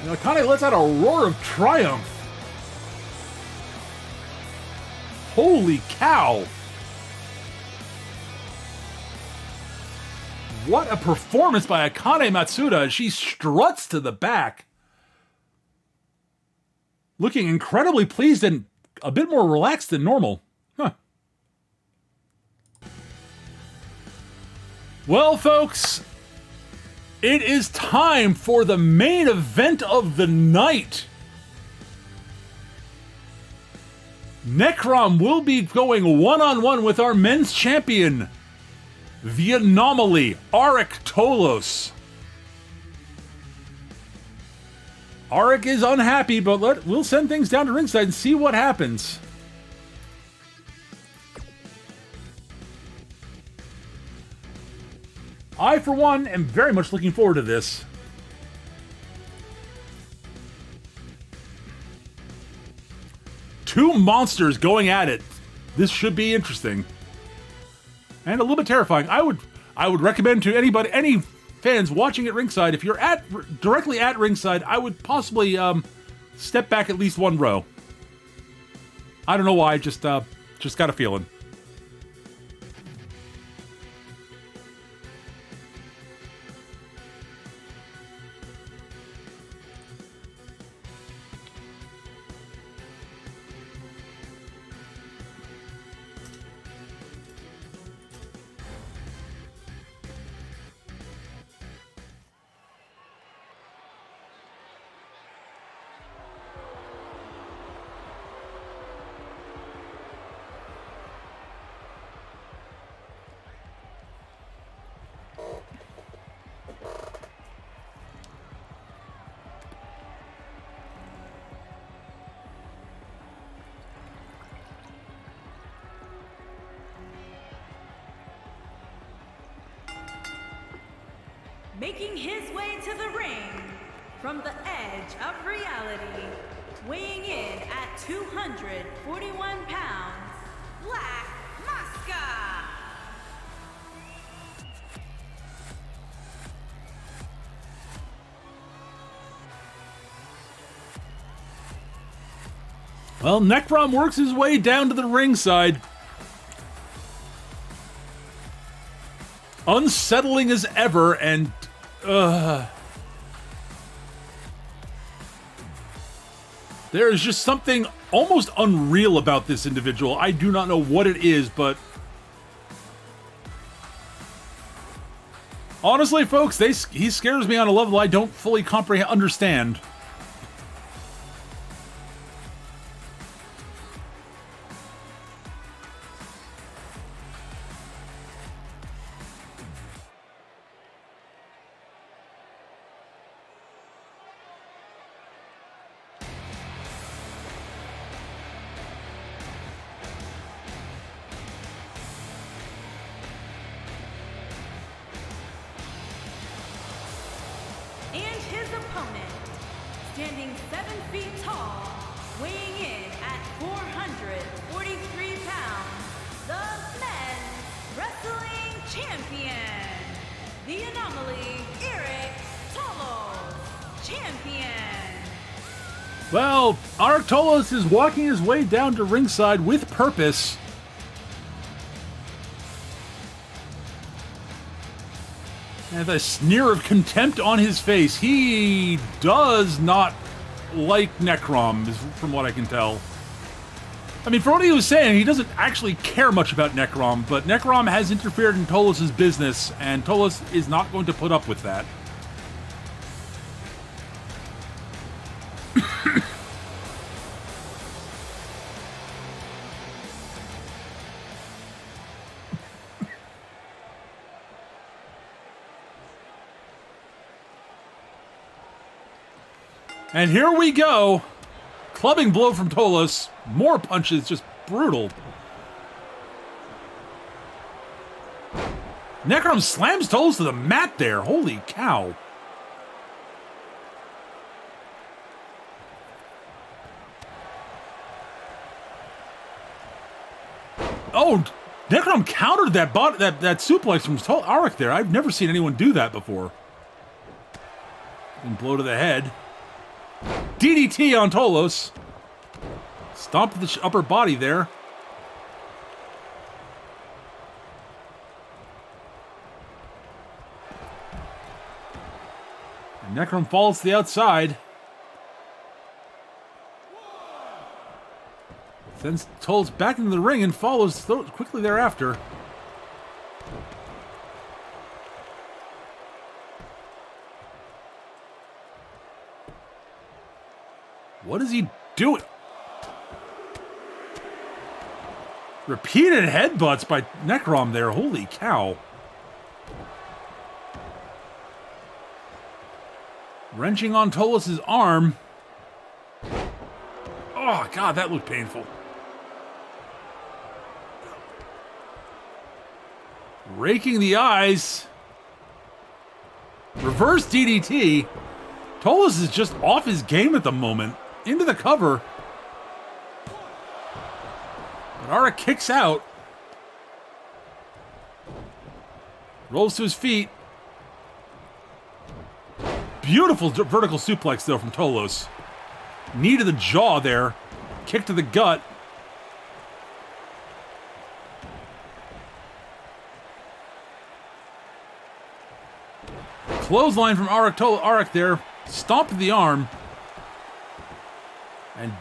A: And Akane lets out a roar of triumph. Holy cow! What a performance by Akane Matsuda. She struts to the back. Looking incredibly pleased and a bit more relaxed than normal. Huh. Well, folks, it is time for the main event of the night. Necrom will be going one-on-one with our men's champion, the Anomaly, Arik Tolos. Arik is unhappy, but we'll send things down to ringside and see what happens. I, for one, am very much looking forward to this. Two monsters going at it. This should be interesting. And a little bit terrifying. I would recommend to anybody, any fans watching at ringside, if you're directly at ringside, I would possibly step back at least one row. I don't know why, just got a feeling.
D: Making his way to the ring from the edge of reality, weighing in at 241 pounds, Black Máscara.
A: Well, Necrom works his way down to the ringside. Unsettling as ever, and there is just something almost unreal about this individual. I do not know what it is, but honestly, folks, he scares me on a level I don't fully understand.
D: Standing 7 feet tall, weighing in at 443 pounds, the men's wrestling champion, the Anomaly, Arik Tolos, champion.
A: Well, Arik Tolos is walking his way down to ringside with purpose. And a sneer of contempt on his face. He does not like Necrom, from what I can tell. I mean, from what he was saying, he doesn't actually care much about Necrom, but Necrom has interfered in Tolos' business, and Tolos is not going to put up with that. And here we go. Clubbing blow from Tolos. More punches, just brutal. Necrom slams Tolos to the mat there. Holy cow. Oh, Necrom countered that suplex from Arik there. I've never seen anyone do that before. And blow to the head. DDT on Tolos. Stomp the upper body there. And Necrom falls to the outside. Sends Tolos back into the ring and follows quickly thereafter. What is he doing? Repeated headbutts by Necrom there. Holy cow. Wrenching on Tolos' arm. Oh, God, that looked painful. Raking the eyes. Reverse DDT. Tolos is just off his game at the moment. Into the cover. But Arik kicks out. Rolls to his feet. Beautiful vertical suplex, though, from Tolos. Knee to the jaw there. Kick to the gut. Clothesline from Arik there. Stomp to the arm. And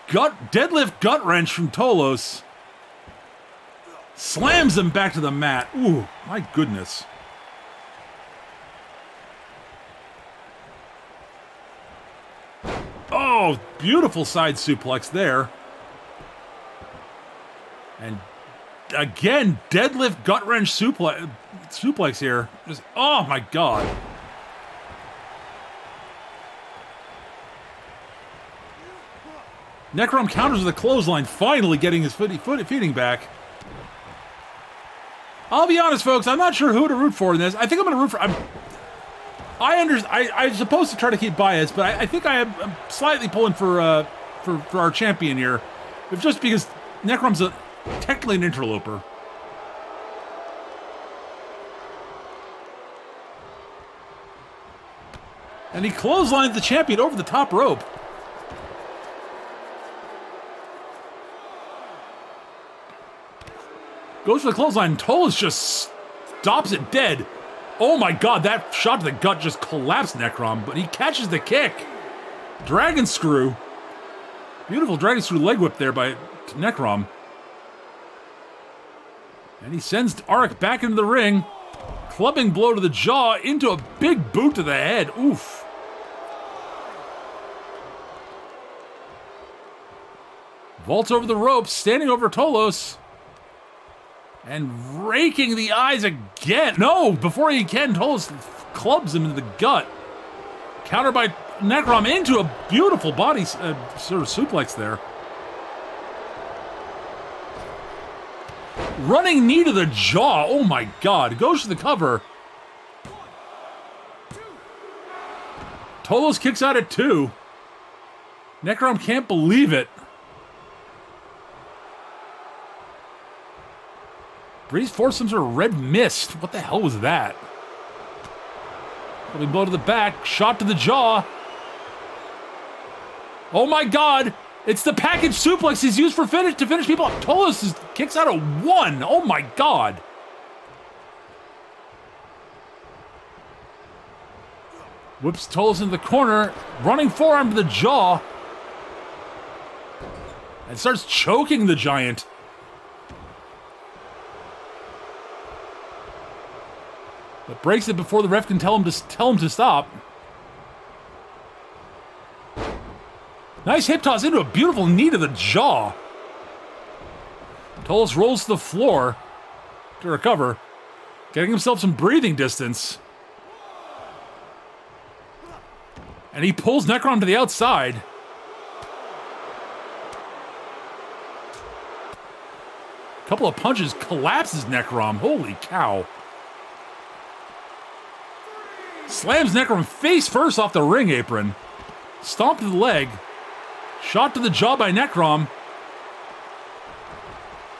A: deadlift gut wrench from Tolos. Slams him back to the mat. Ooh, my goodness. Oh, beautiful side suplex there. And again, deadlift gut wrench suplex here. Just, oh my God. Necrom counters with a clothesline, finally getting his feeding back. I'll be honest, folks, I'm not sure who to root for in this. I think I'm going to root for... I'm supposed to try to keep bias, but I think I'm slightly pulling for our champion here. If just because Necrom's technically an interloper. And he clotheslines the champion over the top rope. Goes for the clothesline. Tolos just stops it dead. Oh my God, that shot to the gut just collapsed Necrom, but he catches the kick. Dragon screw. Beautiful dragon screw leg whip there by Necrom. And he sends Arik back into the ring. Clubbing blow to the jaw into a big boot to the head. Oof. Vaults over the ropes, standing over Tolos. And raking the eyes again. No, before he can, Tolos clubs him into the gut. Countered by Necrom into a beautiful body sort of suplex there. Running knee to the jaw. Oh my God. Goes to the cover. Tolos kicks out at 2. Necrom can't believe it. Breeze forced some sort of red mist. What the hell was that? Coming blow to the back. Shot to the jaw. Oh my God. It's the package suplex he's used to finish people up. Tolos kicks out a 1. Oh my God. Whips Tolos into the corner. Running forearm to the jaw. And starts choking the giant. But breaks it before the ref can tell him to stop. Nice hip toss into a beautiful knee to the jaw. Tolos rolls to the floor to recover, getting himself some breathing distance. And he pulls Necrom to the outside. A couple of punches collapses Necrom. Holy cow. Slams Necrom face first off the ring apron. Stomp to the leg. Shot to the jaw by Necrom.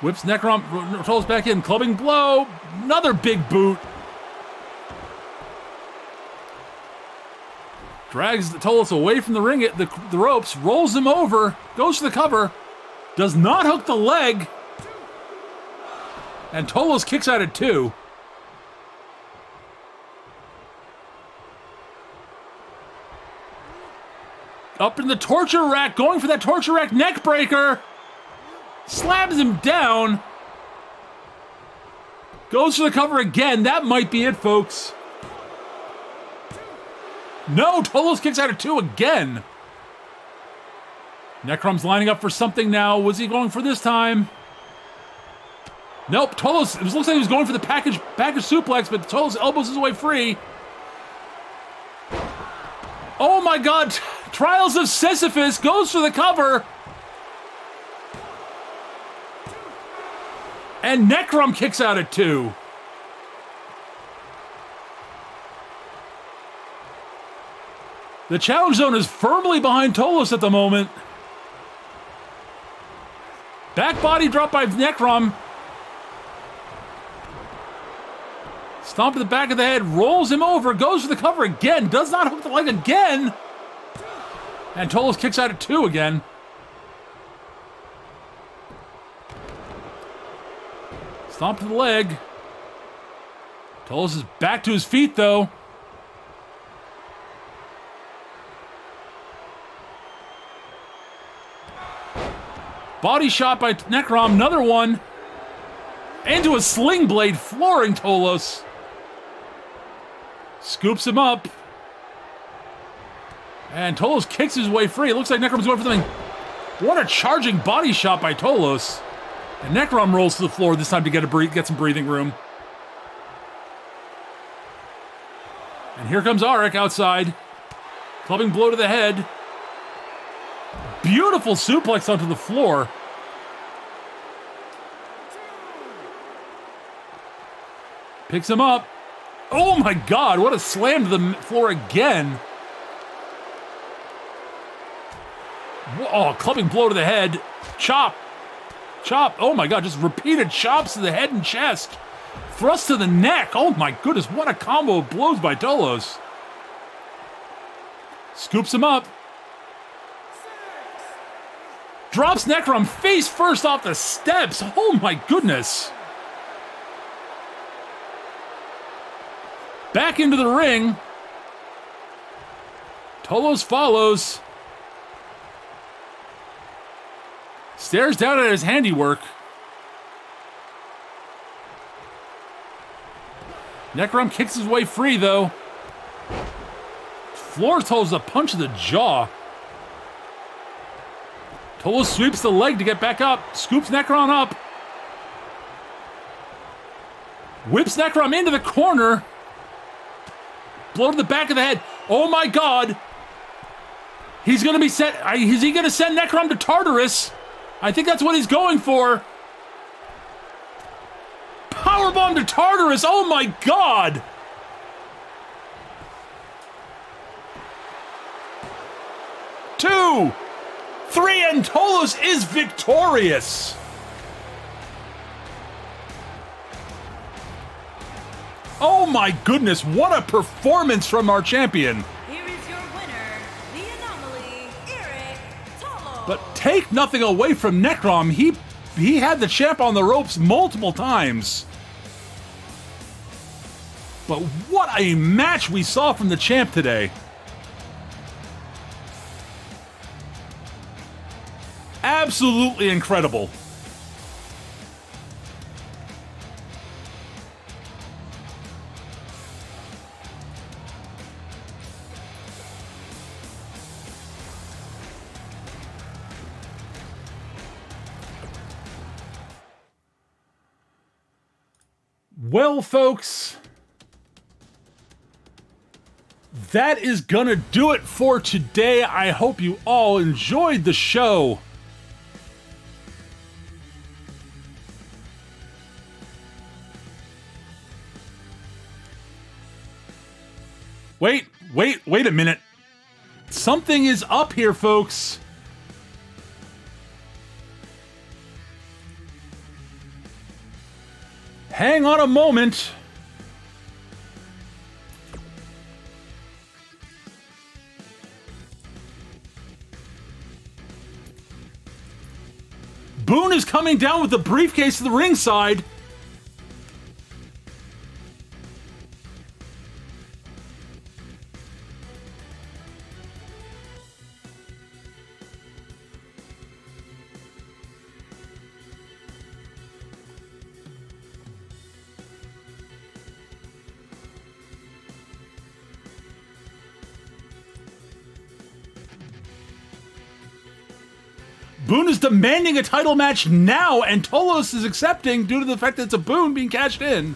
A: Whips Necrom, Tolos back in. Clubbing blow. Another big boot. Drags Tolos away from the ring, the ropes. Rolls him over. Goes to the cover. Does not hook the leg. And Tolos kicks out at 2. Up in the torture rack, going for that torture rack neck breaker. Slams him down. Goes for the cover again. That might be it, folks. No, Tolos kicks out of 2 again. Necrom's lining up for something now. Was he going for this time? Nope, Tolos, it looks like he was going for the package suplex, but Tolos elbows his way free. Oh my god, Trials of Sisyphus goes for the cover. And Necrom kicks out at 2. The challenge zone is firmly behind Tolos at the moment. Back body drop by Necrom. Stomp to the back of the head, rolls him over, goes for the cover again, does not hook the leg again. And Tolos kicks out at 2 again. Stomp to the leg. Tolos is back to his feet, though. Body shot by Necrom, another one. Into a sling blade, flooring Tolos. Scoops him up. And Tolos kicks his way free. It looks like Necrom's going for something. What a charging body shot by Tolos. And Necrom rolls to the floor this time to get some breathing room. And here comes Arik outside. Clubbing blow to the head. Beautiful suplex onto the floor. Picks him up. Oh my god, what a slam to the floor again. Oh, clubbing blow to the head. Chop. Chop. Oh my god, just repeated chops to the head and chest. Thrust to the neck. Oh my goodness, what a combo of blows by Tolos. Scoops him up. Drops Necrom face first off the steps. Oh my goodness. Back into the ring. Tolos follows. Stares down at his handiwork. Necrom kicks his way free, though. Floors Tolos a punch to the jaw. Tolos sweeps the leg to get back up. Scoops Necrom up. Whips Necrom into the corner. Blow to the back of the head. Oh my god. He's going to be sent. Is he going to send Necrom to Tartarus? I think that's what he's going for. Powerbomb to Tartarus. Oh my god. Two, three, and Tolos is victorious. Oh my goodness, what a performance from our champion.
D: Here is your winner, the Anomaly, Erik Tolos.
A: But take nothing away from Necrom, he had the champ on the ropes multiple times. But what a match we saw from the champ today. Absolutely incredible. Well, folks, that is gonna do it for today. I hope you all enjoyed the show. Wait a minute. Something is up here, folks. Hang on a moment. Boone is coming down with the briefcase to the ringside. Boone is demanding a title match now, and Tolos is accepting due to the fact that it's a Boone being cashed in.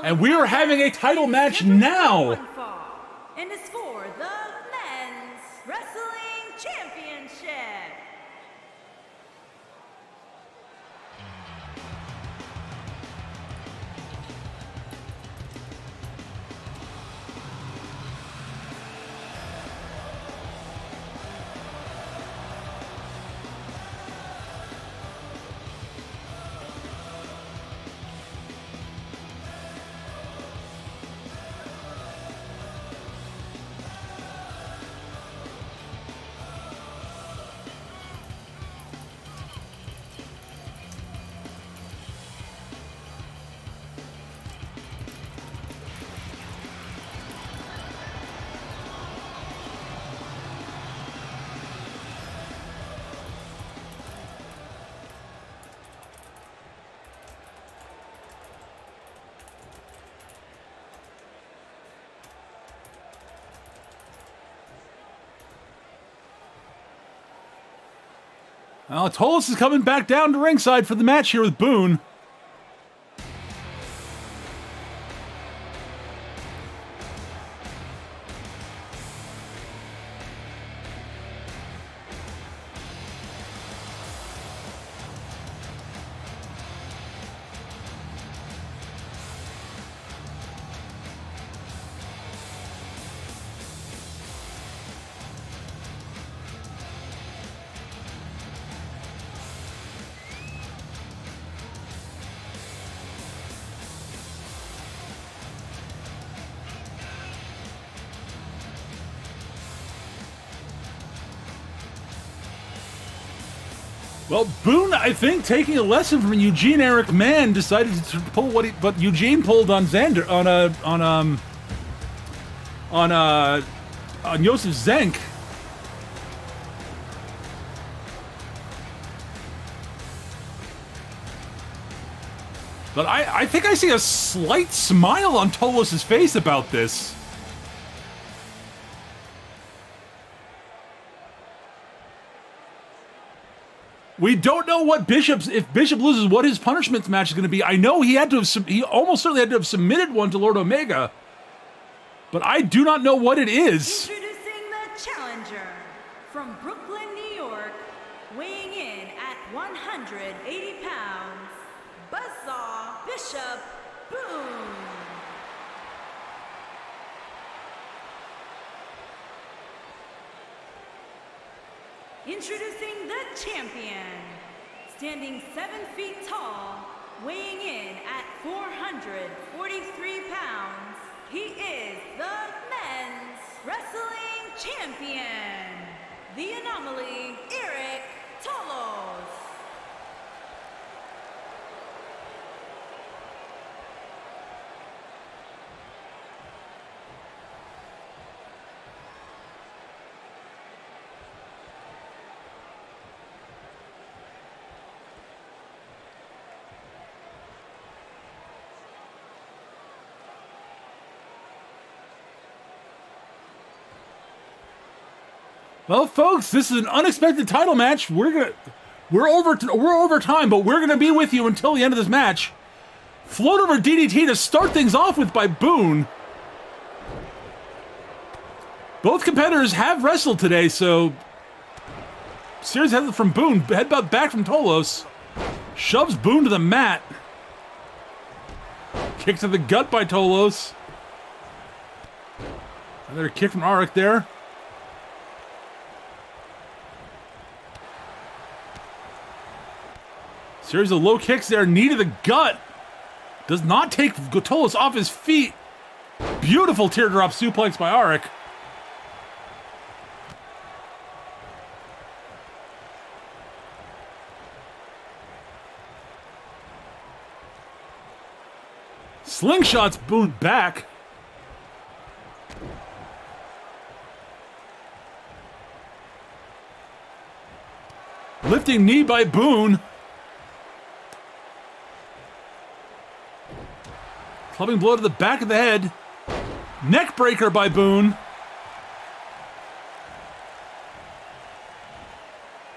A: And we are having a title match now.
D: And it's for the Men's Wrestling Championship.
A: Well, Tolos is coming back down to ringside for the match here with Boone. Well, Boone, I think, taking a lesson from Eugene Eric Mann, decided to pull what Eugene pulled on Xander on Josef Zenk. But I think I see a slight smile on Tolos' face about this. We don't know what if Bishop loses, what his punishment match is going to be. I know he almost certainly had to have submitted one to Lord Omega, but I do not know what it is.
D: Introducing the challenger from Brooklyn, New York, weighing in at 180 pounds, Buzzsaw Bishop Boone. Introducing the champion, standing 7 feet tall, weighing in at 443 pounds, he is the Men's Wrestling Champion, the Anomaly, Eric Tolos.
A: Well, folks, this is an unexpected title match. We're over time, but we're gonna be with you until the end of this match. Float over DDT to start things off with by Boone. Both competitors have wrestled today, so series head from Boone, headbutt back from Tolos, shoves Boone to the mat. Kick to the gut by Tolos. Another kick from Arik there. Series of low kicks there, knee to the gut. Does not take Tolos off his feet. Beautiful teardrop suplex by Arik. Slingshots Boone back. Lifting knee by Boone. Clubbing blow to the back of the head. Neck breaker by Boone.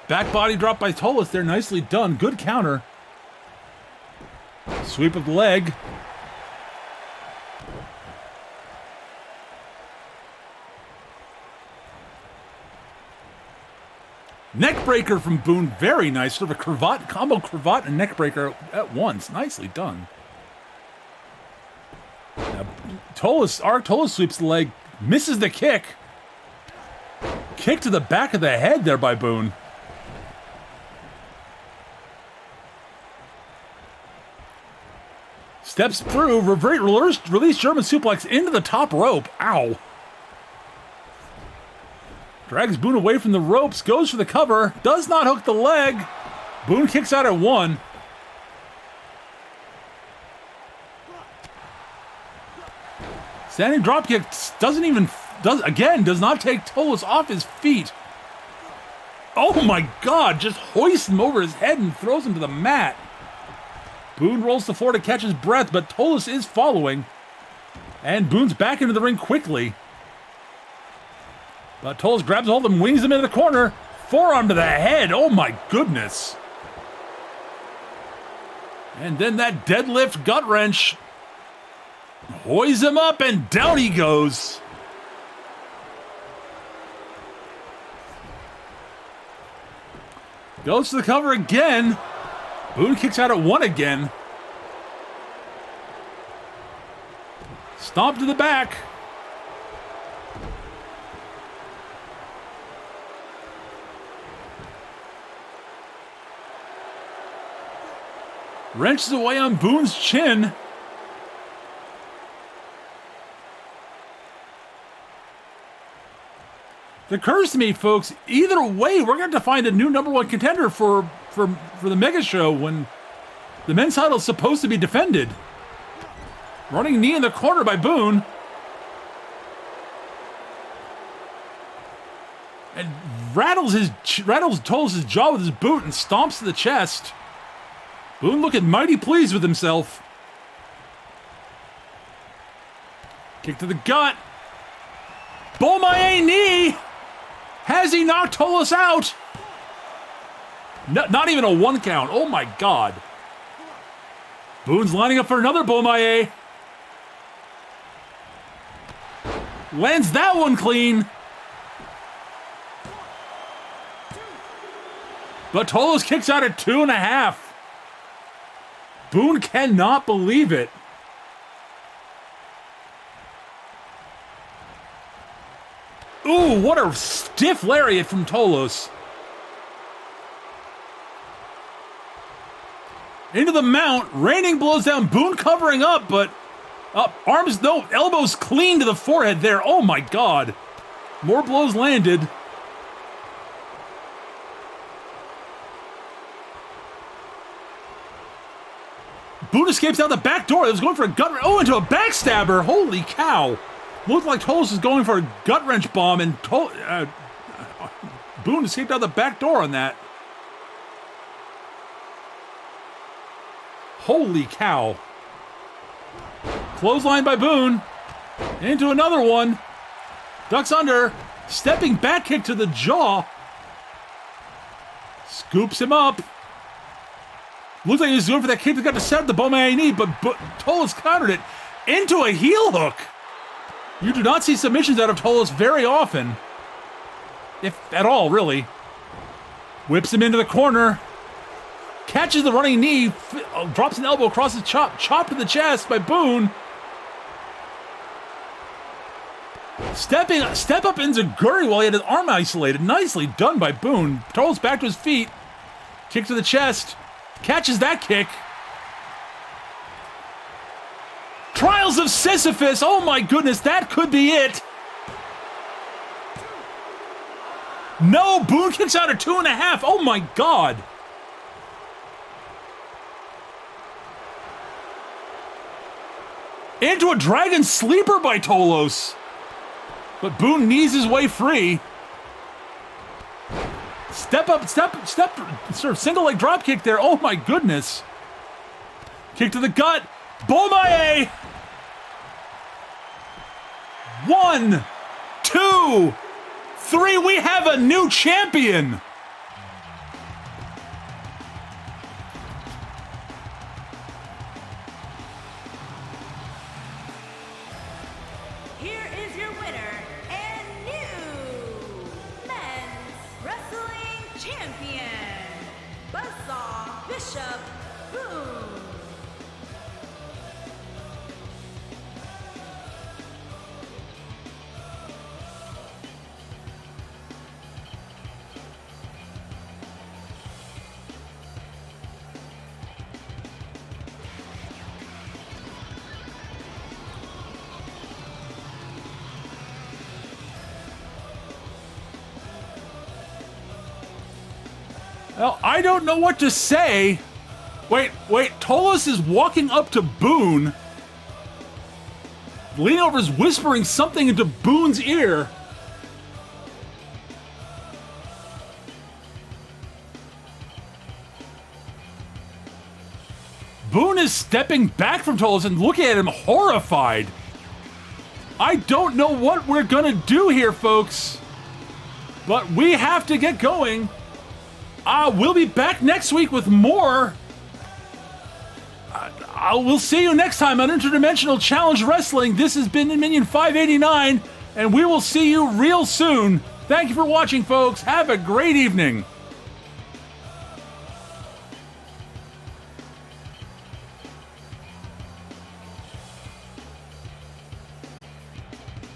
A: Back body drop by Tolos there, nicely done. Good counter. Sweep of the leg. Neck breaker from Boone, very nice. Sort of a cravat, combo cravat and neck breaker at once. Nicely done. Now, Tolos sweeps the leg, misses the kick. Kick to the back of the head there by Boone. Steps through, release German suplex into the top rope. Ow. Drags Boone away from the ropes, goes for the cover, does not hook the leg. Boone kicks out at 1. Standing dropkick does not take Tolos off his feet. Oh my God, just hoists him over his head and throws him to the mat. Boone rolls to the floor to catch his breath, but Tolos is following. And Boone's back into the ring quickly. But Tolos grabs hold of him, wings him into the corner. Forearm to the head. Oh my goodness. And then that deadlift gut wrench. Hoists him up and down he goes. Goes to the cover again. Boone kicks out at 1 again. Stomp to the back. Wrenches away on Boone's chin. It occurs to me, folks, either way, we're going to find a new #1 contender for the Mega Show when the men's title is supposed to be defended. Running knee in the corner by Boone. And rattles Tolos' jaw with his boot and stomps to the chest. Boone looking mighty pleased with himself. Kick to the gut. Bomaye knee! Has he knocked Tolos out? No, not even a 1 count. Oh my God. Boone's lining up for another Bomaye. Lands that one clean. But Tolos kicks out at 2.5. Boone cannot believe it. Ooh, what a stiff lariat from Tolos. Into the mount, raining blows down, Boone covering up, but arms, no, elbows clean to the forehead there. Oh my God. More blows landed. Boone escapes out the back door. It was going for a gut. Oh, into a backstabber. Holy cow. Looked like Tolos was going for a gut wrench bomb, and Boone escaped out the back door on that. Holy cow. Clothesline by Boone. Into another one. Ducks under. Stepping back kick to the jaw. Scoops him up. Looks like he was going for that kick that got to set up the Bomaye knee, but Tolos countered it into a heel hook. You do not see submissions out of Tolos very often. If at all, really. Whips him into the corner. Catches the running knee. Drops an elbow across his chop. Chop to the chest by Boone. Step up into Guri while he had his arm isolated. Nicely done by Boone. Tolos back to his feet. Kick to the chest. Catches that kick. Trials of Sisyphus. Oh my goodness, that could be it. No, Boone kicks out at 2.5. Oh my God. Into a dragon sleeper by Tolos. But Boone knees his way free. Step, sort of single leg drop kick there. Oh my goodness. Kick to the gut. Bomaye. 1, 2, 3. We have a new champion.
D: Here is your winner and new men's wrestling champion, Buzzsaw Bishop Boone.
A: Well, I don't know what to say. Wait, Tolos is walking up to Boone. Leanover's whispering something into Boone's ear. Boone is stepping back from Tolos and looking at him horrified. I don't know what we're gonna do here, folks. But we have to get going. We'll be back next week with more. We'll see you next time on Interdimensional Challenge Wrestling. This has been Minion 589, and we will see you real soon. Thank you for watching, folks. Have a great evening.